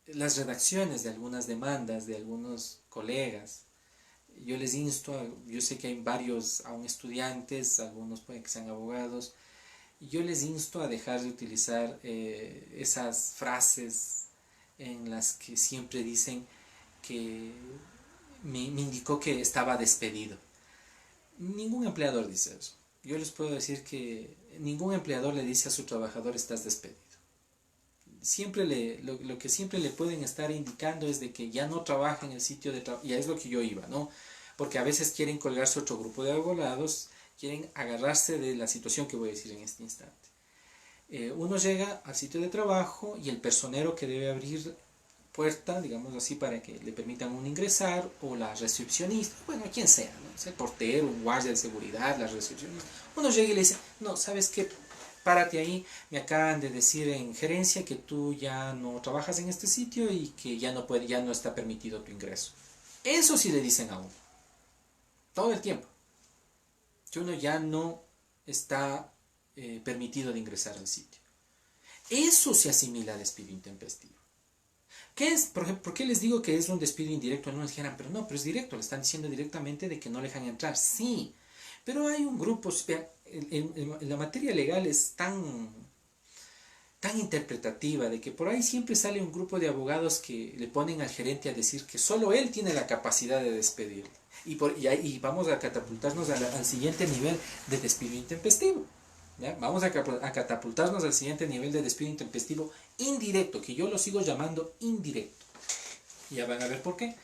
las redacciones de algunas demandas de algunos colegas. Yo les insto, yo sé que hay varios aún estudiantes, algunos pueden que sean abogados, y yo les insto a dejar de utilizar esas frases en las que siempre dicen que me indicó que estaba despedido. Ningún empleador dice eso. Yo les puedo decir que ningún empleador le dice a su trabajador estás despedido. Lo que siempre le pueden estar indicando es de que ya no trabaja en el sitio de trabajo, ya es lo que yo iba, ¿no? Porque a veces quieren colgarse otro grupo de abogados, quieren agarrarse de la situación que voy a decir en este instante. Uno llega al sitio de trabajo y el personero que debe abrir puerta, digamos así, para que le permitan un ingresar, o la recepcionista, bueno, quien sea, ¿no? El portero, un guardia de seguridad, la recepcionista. Uno llega y le dice, no, ¿sabes qué? Párate ahí, me acaban de decir en gerencia que tú ya no trabajas en este sitio y que ya no está permitido tu ingreso. Eso sí le dicen a uno, todo el tiempo, que uno ya no está permitido de ingresar al sitio. Eso se asimila a despido intempestivo. ¿Qué es? Por ejemplo, ¿por qué les digo que es un despido indirecto? No les dijeran, pero no, pero es directo, le están diciendo directamente de que no le dejan entrar. Sí, pero hay un grupo, en la materia legal es tan interpretativa de que por ahí siempre sale un grupo de abogados que le ponen al gerente a decir que solo él tiene la capacidad de despedirle. Y vamos a catapultarnos al siguiente nivel de despido intempestivo. ¿Ya? Vamos a catapultarnos al siguiente nivel de despido intempestivo indirecto, que yo lo sigo llamando indirecto. Ya van a ver por qué.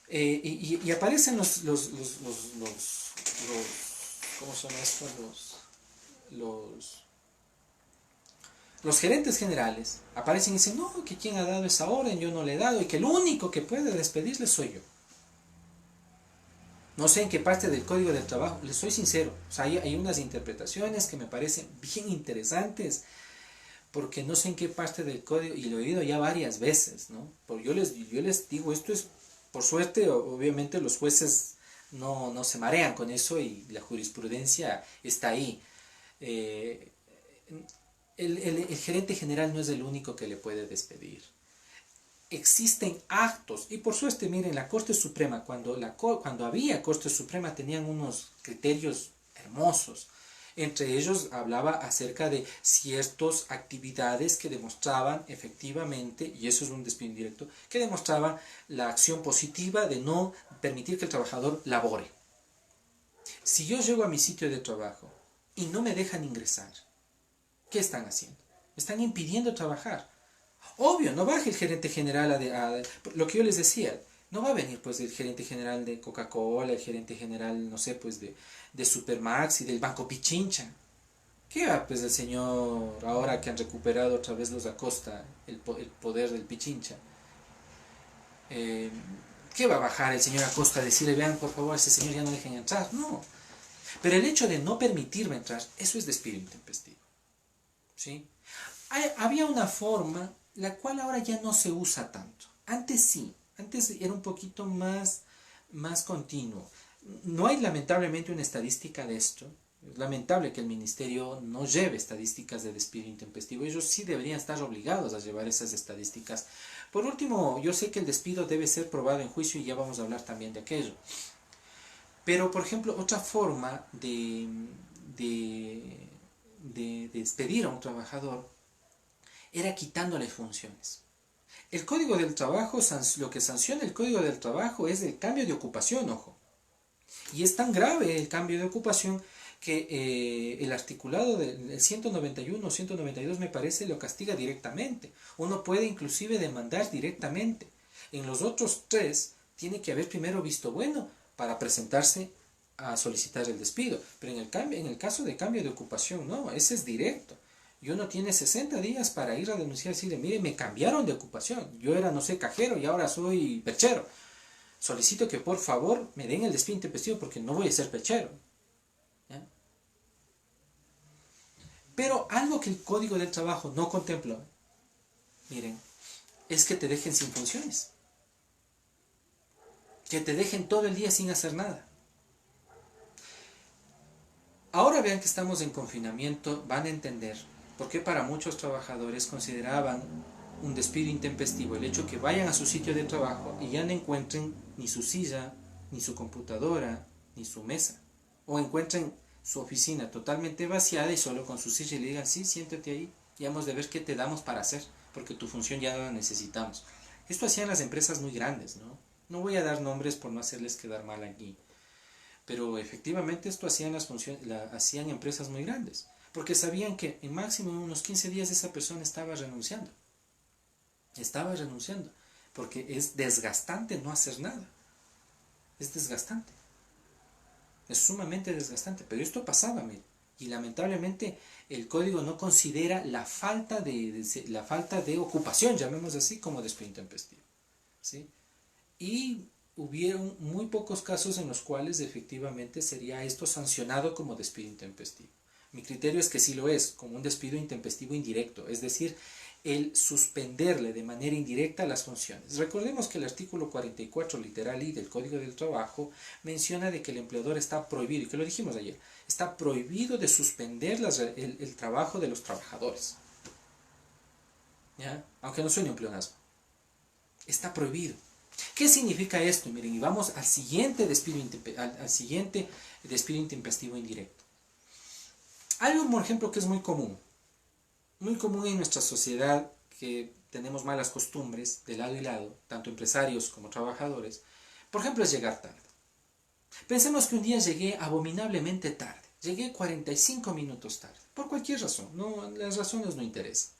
Y aparecen ¿cómo son estos? Los gerentes generales aparecen y dicen, no, que quien ha dado esa orden, yo no le he dado, y que el único que puede despedirle soy yo. No sé en qué parte del código del trabajo, les soy sincero, o sea, hay unas interpretaciones que me parecen bien interesantes, porque no sé en qué parte del código, y lo he oído ya varias veces, ¿no? Porque yo les digo, esto es, por suerte, obviamente los jueces no se marean con eso y la jurisprudencia está ahí. Eh, el gerente general no es el único que le puede despedir. Existen actos, y por suerte, miren, la Corte Suprema, cuando había Corte Suprema, tenían unos criterios hermosos. Entre ellos hablaba acerca de ciertas actividades que demostraban efectivamente, y eso es un despido indirecto, que demostraban la acción positiva de no permitir que el trabajador labore. Si yo llego a mi sitio de trabajo y no me dejan ingresar, ¿qué están haciendo? Me están impidiendo trabajar. Obvio, no baje el gerente general lo que yo les decía, no va a venir pues el gerente general de Coca-Cola, el gerente general, no sé, pues de Supermax y del Banco Pichincha. ¿Qué va pues el señor, ahora que han recuperado otra vez los Acosta, el poder del Pichincha? Eh, ¿Qué va a bajar el señor Acosta a decirle, vean por favor, a ese señor ya no dejen entrar? No. Pero el hecho de no permitirme entrar, eso es despido intempestivo. ¿Sí? Había una forma la cual ahora ya no se usa tanto. Antes sí, antes era un poquito más continuo. No hay lamentablemente una estadística de esto. Es lamentable que el ministerio no lleve estadísticas de despido intempestivo. Ellos sí deberían estar obligados a llevar esas estadísticas. Por último, yo sé que el despido debe ser probado en juicio y ya vamos a hablar también de aquello. Pero, por ejemplo, otra forma de despedir a un trabajador era quitándole funciones. El Código del Trabajo, lo que sanciona el Código del Trabajo es el cambio de ocupación, ojo. Y es tan grave el cambio de ocupación que el articulado del 191 o 192 me parece lo castiga directamente. Uno puede inclusive demandar directamente. En los otros tres tiene que haber primero visto bueno para presentarse a solicitar el despido. Pero en el caso de cambio de ocupación, no, ese es directo. Y uno tiene 60 días para ir a denunciar y decirle, mire, me cambiaron de ocupación. Yo era, no sé, cajero y ahora soy perchero. Solicito que por favor me den el despido intempestivo porque no voy a ser perchero. ¿Ya? Pero algo que el Código del Trabajo no contempla, miren, es que te dejen sin funciones. Que te dejen todo el día sin hacer nada. Ahora vean que estamos en confinamiento, van a entender por qué para muchos trabajadores consideraban un despido intempestivo el hecho que vayan a su sitio de trabajo y ya no encuentren ni su silla, ni su computadora, ni su mesa. O encuentren su oficina totalmente vaciada y solo con su silla y le digan, sí, siéntate ahí y hemos de ver qué te damos para hacer, porque tu función ya no la necesitamos. Esto hacían las empresas muy grandes, ¿no? No voy a dar nombres por no hacerles quedar mal aquí. Pero efectivamente esto hacían empresas muy grandes, porque sabían que en máximo unos 15 días esa persona estaba renunciando. Estaba renunciando, porque es desgastante no hacer nada. Es desgastante. Es sumamente desgastante, pero esto pasaba, mire. Y lamentablemente el código no considera la falta de ocupación, llamemos así, como despido intempestivo, ¿sí? Y hubieron muy pocos casos en los cuales efectivamente sería esto sancionado como despido intempestivo. Mi criterio es que sí lo es, como un despido intempestivo indirecto, es decir, el suspenderle de manera indirecta las funciones. Recordemos que el artículo 44 literal I del Código del Trabajo menciona de que el empleador está prohibido, y que lo dijimos ayer, está prohibido de suspender el trabajo de los trabajadores. ¿Ya? Aunque no suene un pleonasmo. Está prohibido. ¿Qué significa esto? Miren, y vamos al siguiente despido intempestivo indirecto. Algo, por ejemplo, que es muy común en nuestra sociedad, que tenemos malas costumbres de lado y lado, tanto empresarios como trabajadores, por ejemplo, es llegar tarde. Pensemos que un día llegué abominablemente tarde, llegué 45 minutos tarde, por cualquier razón, no, las razones no interesan.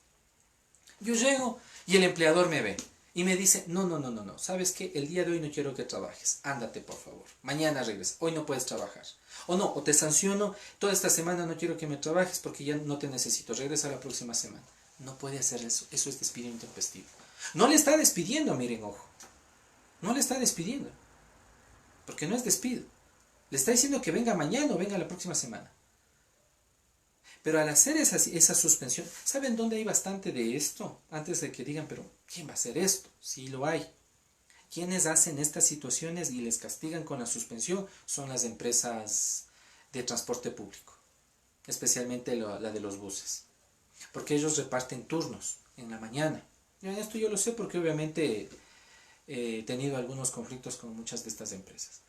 Yo llego y el empleador me ve y me dice, no, ¿sabes qué? El día de hoy no quiero que trabajes, ándate por favor, mañana regresa, hoy no puedes trabajar. O no, o te sanciono, toda esta semana no quiero que me trabajes porque ya no te necesito, regresa la próxima semana. No puede hacer eso, eso es despido intempestivo. No le está despidiendo, miren, ojo, no le está despidiendo, porque no es despido. Le está diciendo que venga mañana o venga la próxima semana. Pero al hacer esa suspensión, ¿saben dónde hay bastante de esto? Antes de que digan, pero ¿quién va a hacer esto? Sí lo hay. Quienes hacen estas situaciones y les castigan con la suspensión son las empresas de transporte público, especialmente la de los buses, porque ellos reparten turnos en la mañana. Y esto yo lo sé porque obviamente he tenido algunos conflictos con muchas de estas empresas.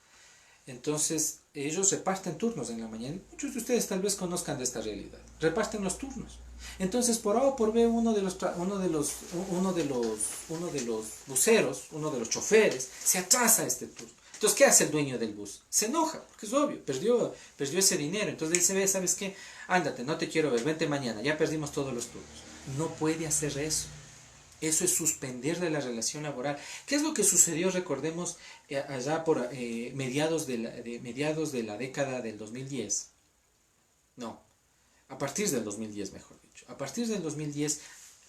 Entonces, ellos reparten turnos en la mañana. Muchos de ustedes tal vez conozcan de esta realidad. Reparten los turnos. Entonces, por A o por B, uno de los buceros, uno de los choferes, se atrasa a este turno. Entonces, ¿qué hace el dueño del bus? Se enoja, porque es obvio, perdió ese dinero. Entonces, él se ve, ¿sabes qué? Ándate, no te quiero ver, vente mañana, ya perdimos todos los turnos. No puede hacer eso. Eso es suspenderle la relación laboral. ¿Qué es lo que sucedió? Recordemos allá por mediados de la década del 2010. No, a partir del 2010, mejor dicho. A partir del 2010,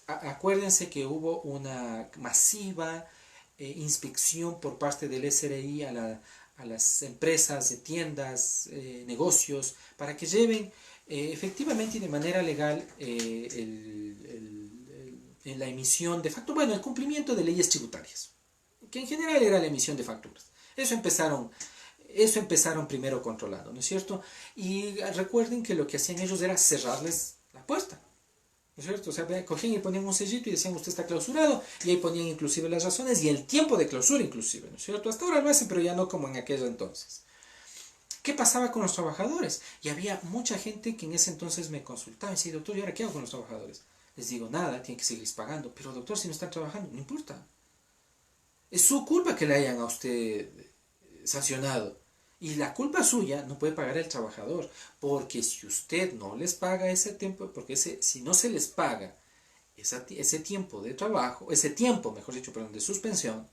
acuérdense que hubo una masiva inspección por parte del SRI a las empresas, tiendas, negocios, para que lleven efectivamente y de manera legal en la emisión de facturas, bueno, el cumplimiento de leyes tributarias, que en general era la emisión de facturas. Eso empezaron primero controlando, ¿no es cierto? Y recuerden que lo que hacían ellos era cerrarles la puerta, ¿no es cierto? O sea, cogían y ponían un sellito y decían, usted está clausurado, y ahí ponían inclusive las razones y el tiempo de clausura inclusive, ¿no es cierto? Hasta ahora lo hacen, pero ya no como en aquel entonces. ¿Qué pasaba con los trabajadores? Y había mucha gente que en ese entonces me consultaba y decía, doctor, ¿y ahora qué hago con los trabajadores? Les digo, nada, tienen que seguir pagando. Pero doctor, si no están trabajando, no importa. Es su culpa que le hayan a usted sancionado. Y la culpa suya no puede pagar el trabajador. Porque si usted no les paga ese tiempo, porque si no se les paga ese tiempo de trabajo, ese tiempo, mejor dicho, perdón, de suspensión,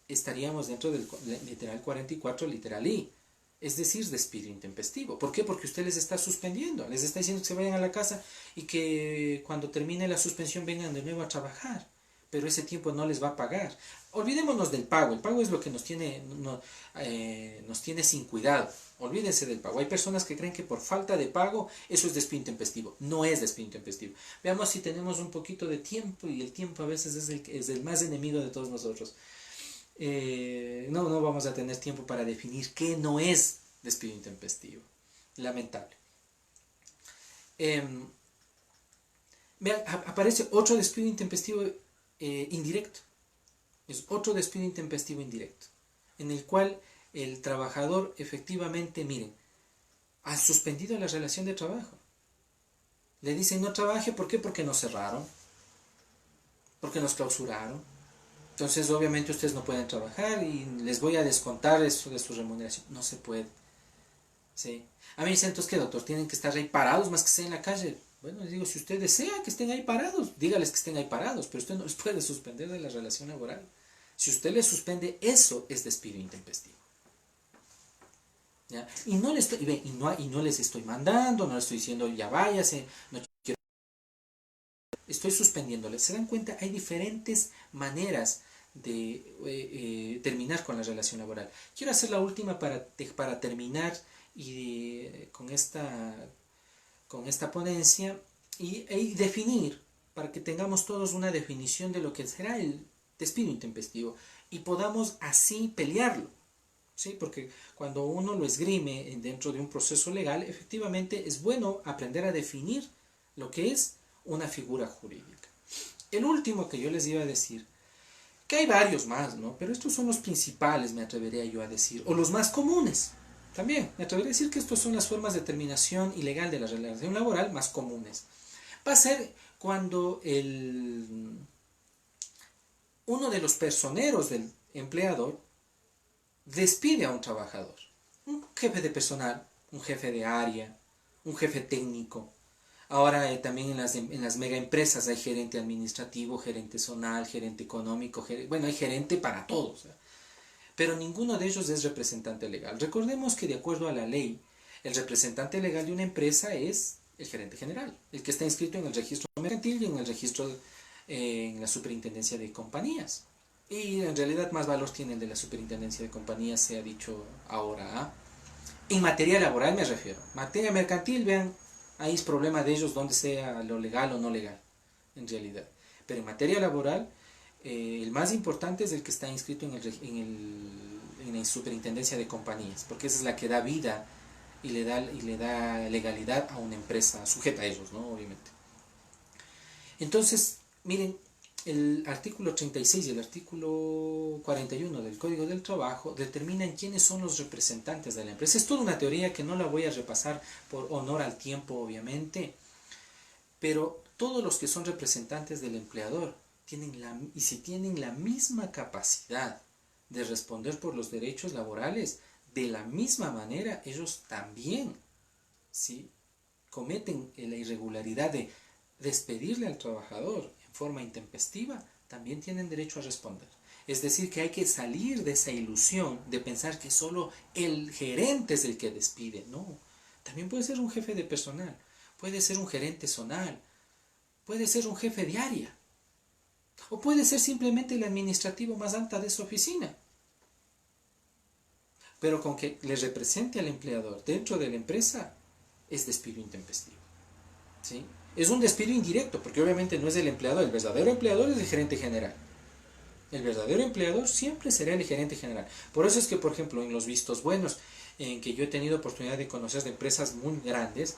estaríamos dentro del literal 44, literal I. es decir, despido intempestivo. ¿Por qué? Porque usted les está suspendiendo, les está diciendo que se vayan a la casa y que cuando termine la suspensión vengan de nuevo a trabajar, pero ese tiempo no les va a pagar. Olvidémonos del pago, el pago es lo que nos tiene sin cuidado. Olvídense del pago. Hay personas que creen que por falta de pago eso es despido intempestivo. No es despido intempestivo. Veamos si tenemos un poquito de tiempo, y el tiempo a veces es el más enemigo de todos nosotros. No vamos a tener tiempo para definir qué no es despido intempestivo. Lamentable. Vean, aparece otro despido intempestivo indirecto. Es otro despido intempestivo indirecto, en el cual el trabajador efectivamente, miren, ha suspendido la relación de trabajo. Le dicen no trabaje, ¿por qué? Porque nos cerraron, porque nos clausuraron. Entonces, obviamente, ustedes no pueden trabajar y les voy a descontar eso de su remuneración. No se puede. ¿Sí? A mí me dicen, entonces, ¿qué, doctor? ¿Tienen que estar ahí parados más que estén en la calle? Bueno, les digo, si usted desea que estén ahí parados, dígales que estén ahí parados, pero usted no les puede suspender de la relación laboral. Si usted les suspende, eso es despido intempestivo. ¿Ya? Y no les estoy mandando, no les estoy diciendo ya váyase, no quiero, estoy suspendiéndoles. ¿Se dan cuenta? Hay diferentes maneras de terminar con la relación laboral. Quiero hacer la última para terminar con esta ponencia y definir, para que tengamos todos una definición de lo que será el despido intempestivo y podamos así pelearlo. ¿Sí? Porque cuando uno lo esgrime dentro de un proceso legal, efectivamente es bueno aprender a definir lo que es una figura jurídica. El último que yo les iba a decir, que hay varios más, ¿no? Pero estos son los principales, me atrevería yo a decir, o los más comunes. También me atrevería a decir que estas son las formas de terminación ilegal de la relación laboral más comunes. Va a ser cuando uno de los personeros del empleador despide a un trabajador, un jefe de personal, un jefe de área, un jefe técnico. Ahora también en las mega empresas hay gerente administrativo, gerente zonal, gerente económico, bueno, hay gerente para todos, pero ninguno de ellos es representante legal. Recordemos que de acuerdo a la ley, el representante legal de una empresa es el gerente general, el que está inscrito en el registro mercantil y en el registro en la superintendencia de compañías. Y en realidad más valor tiene el de la superintendencia de compañías, se ha dicho ahora. ¿Ah? En materia laboral me refiero. Materia mercantil, vean, ahí es problema de ellos donde sea lo legal o no legal, en realidad. Pero en materia laboral, el más importante es el que está inscrito en la superintendencia de compañías, porque esa es la que da vida y le da legalidad a una empresa sujeta a ellos, ¿no? Obviamente. Entonces, miren, el artículo 36 y el artículo 41 del Código del Trabajo determinan quiénes son los representantes de la empresa. Es toda una teoría que no la voy a repasar por honor al tiempo, obviamente, pero todos los que son representantes del empleador si tienen la misma capacidad de responder por los derechos laborales, de la misma manera ellos también, ¿sí?, cometen la irregularidad de despedirle al trabajador en forma intempestiva, también tienen derecho a responder. Es decir, que hay que salir de esa ilusión de pensar que solo el gerente es el que despide. No, también puede ser un jefe de personal, puede ser un gerente zonal, puede ser un jefe de área, o puede ser simplemente el administrativo más alta de su oficina. Pero con que le represente al empleador dentro de la empresa, es despido intempestivo. ¿Sí? Es un despido indirecto, porque obviamente no es el empleador. El verdadero empleador es el gerente general. El verdadero empleador siempre será el gerente general. Por eso es que, por ejemplo, en los vistos buenos, en que yo he tenido oportunidad de conocer de empresas muy grandes,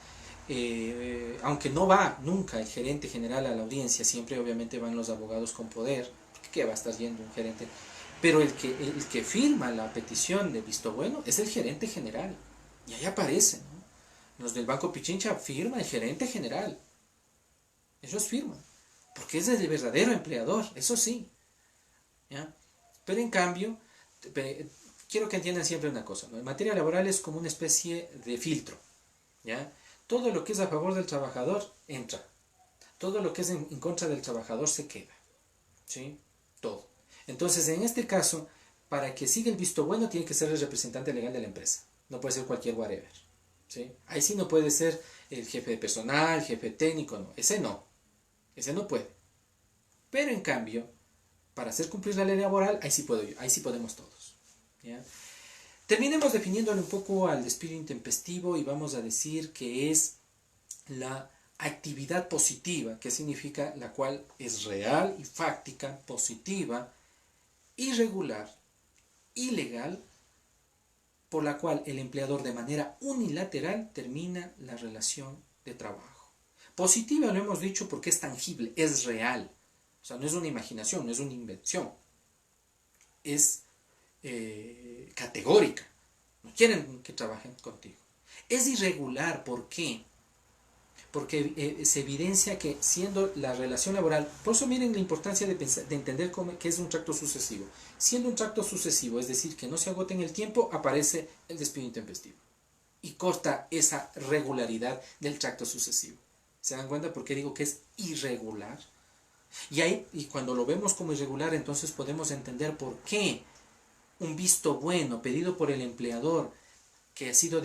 aunque no va nunca el gerente general a la audiencia, siempre obviamente van los abogados con poder, porque ¿qué va a estar yendo un gerente? Pero el que firma la petición de visto bueno es el gerente general. Y ahí aparece, ¿no? Los del Banco Pichincha firma el gerente general. Ellos firman. Porque es el verdadero empleador, eso sí. ¿Ya? Pero en cambio, quiero que entiendan siempre una cosa, ¿no? En materia laboral es como una especie de filtro. ¿Ya? Todo lo que es a favor del trabajador entra. Todo lo que es en contra del trabajador se queda. ¿Sí? Todo. Entonces, en este caso, para que siga el visto bueno, tiene que ser el representante legal de la empresa. no puede ser cualquier whatever, ¿sí? Ahí sí no puede ser el jefe de personal, jefe técnico, no, ese no puede. Pero en cambio, para hacer cumplir la ley laboral, ahí sí puedo yo, ahí sí podemos todos, ¿ya? Terminemos definiéndole un poco al despido intempestivo y vamos a decir que es la actividad positiva, que significa la cual es real y fáctica, positiva, irregular, ilegal, por la cual el empleador de manera unilateral termina la relación de trabajo. Positiva lo hemos dicho porque es tangible, es real. O sea, no es una imaginación, no es una invención. Es categórica. No quieren que trabajen contigo. Es irregular, ¿por qué? Porque se evidencia que siendo la relación laboral, por eso miren la importancia de entender qué es un tracto sucesivo. Siendo un tracto sucesivo, es decir, que no se agote en el tiempo, aparece el despido intempestivo. Y corta esa regularidad del tracto sucesivo. ¿Se dan cuenta por qué digo que es irregular? Y cuando lo vemos como irregular, entonces podemos entender por qué un visto bueno pedido por el empleador que ha sido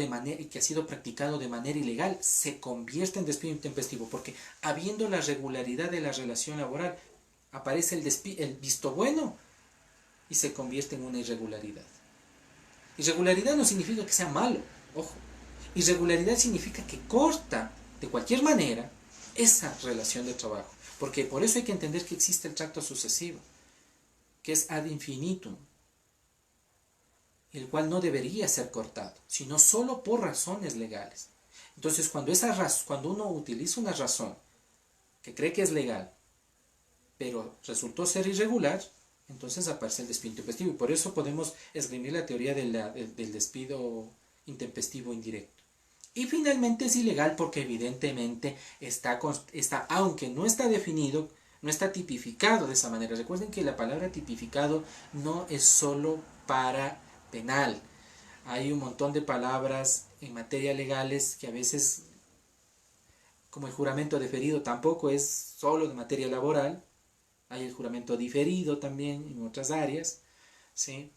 practicado de manera ilegal se convierte en despido intempestivo, porque habiendo la regularidad de la relación laboral aparece el visto bueno y se convierte en una irregularidad. Irregularidad no significa que sea malo, ojo. Irregularidad significa que corta de cualquier manera esa relación de trabajo, porque por eso hay que entender que existe el tracto sucesivo, que es ad infinitum, el cual no debería ser cortado, sino solo por razones legales. Entonces, cuando uno utiliza una razón que cree que es legal, pero resultó ser irregular, entonces aparece el despido intempestivo. Y por eso podemos esgrimir la teoría del despido intempestivo indirecto. Y finalmente es ilegal porque evidentemente aunque no está definido, no está tipificado de esa manera. Recuerden que la palabra tipificado no es solo para penal. Hay un montón de palabras en materia legales que a veces, como el juramento deferido, tampoco es solo de materia laboral. Hay el juramento diferido también en otras áreas, ¿sí?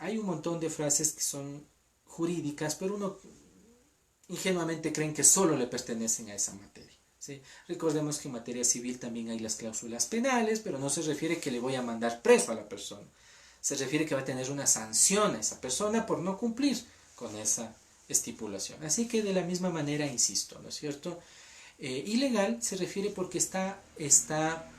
Hay un montón de frases que son jurídicas, pero uno ingenuamente creen que solo le pertenecen a esa materia, ¿sí? Recordemos que en materia civil también hay las cláusulas penales, pero no se refiere que le voy a mandar preso a la persona. Se refiere que va a tener una sanción a esa persona por no cumplir con esa estipulación. Así que de la misma manera, insisto, ¿no es cierto? Ilegal se refiere porque está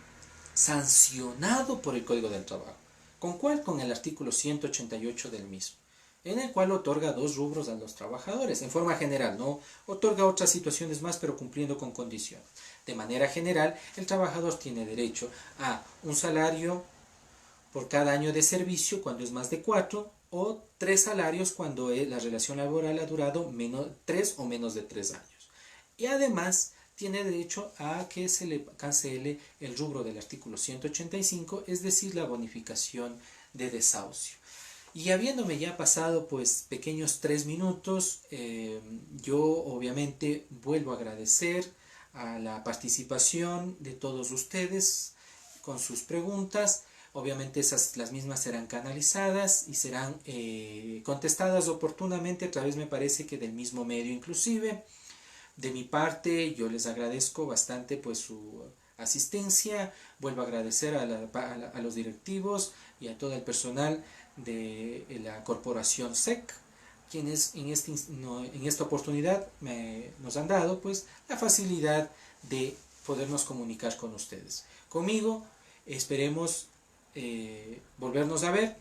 sancionado por el Código del Trabajo. ¿Con cuál? Con el artículo 188 del mismo, en el cual otorga dos rubros a los trabajadores. En forma general, no otorga otras situaciones más, pero cumpliendo con condiciones. De manera general, el trabajador tiene derecho a un salario por cada año de servicio cuando es más de 4, o 3 salarios cuando la relación laboral ha durado 3 o menos de 3 años. Y además tiene derecho a que se le cancele el rubro del artículo 185, es decir, la bonificación de desahucio. Y habiéndome ya pasado pues pequeños 3 minutos, yo obviamente vuelvo a agradecer a la participación de todos ustedes con sus preguntas. Obviamente las mismas serán canalizadas y serán contestadas oportunamente a través, me parece que del mismo medio inclusive. De mi parte, yo les agradezco bastante pues su asistencia. Vuelvo a agradecer a los directivos y a todo el personal de la corporación SEC, quienes en esta oportunidad nos han dado pues la facilidad de podernos comunicar con ustedes. Conmigo esperemos volvernos a ver.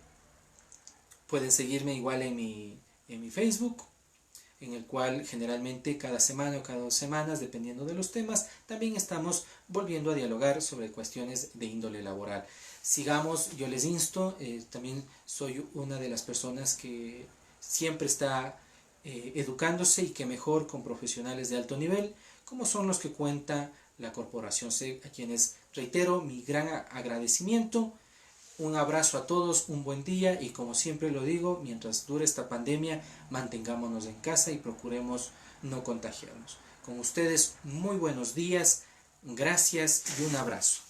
Pueden seguirme igual en mi Facebook, en el cual generalmente cada semana o cada 2 semanas, dependiendo de los temas, también estamos volviendo a dialogar sobre cuestiones de índole laboral. Sigamos, yo les insto, también soy una de las personas que siempre está educándose, y que mejor con profesionales de alto nivel, como son los que cuenta la Corporación SEC, a quienes reitero mi gran agradecimiento. Un abrazo a todos, un buen día, y como siempre lo digo, mientras dure esta pandemia, mantengámonos en casa y procuremos no contagiarnos. Con ustedes, muy buenos días, gracias y un abrazo.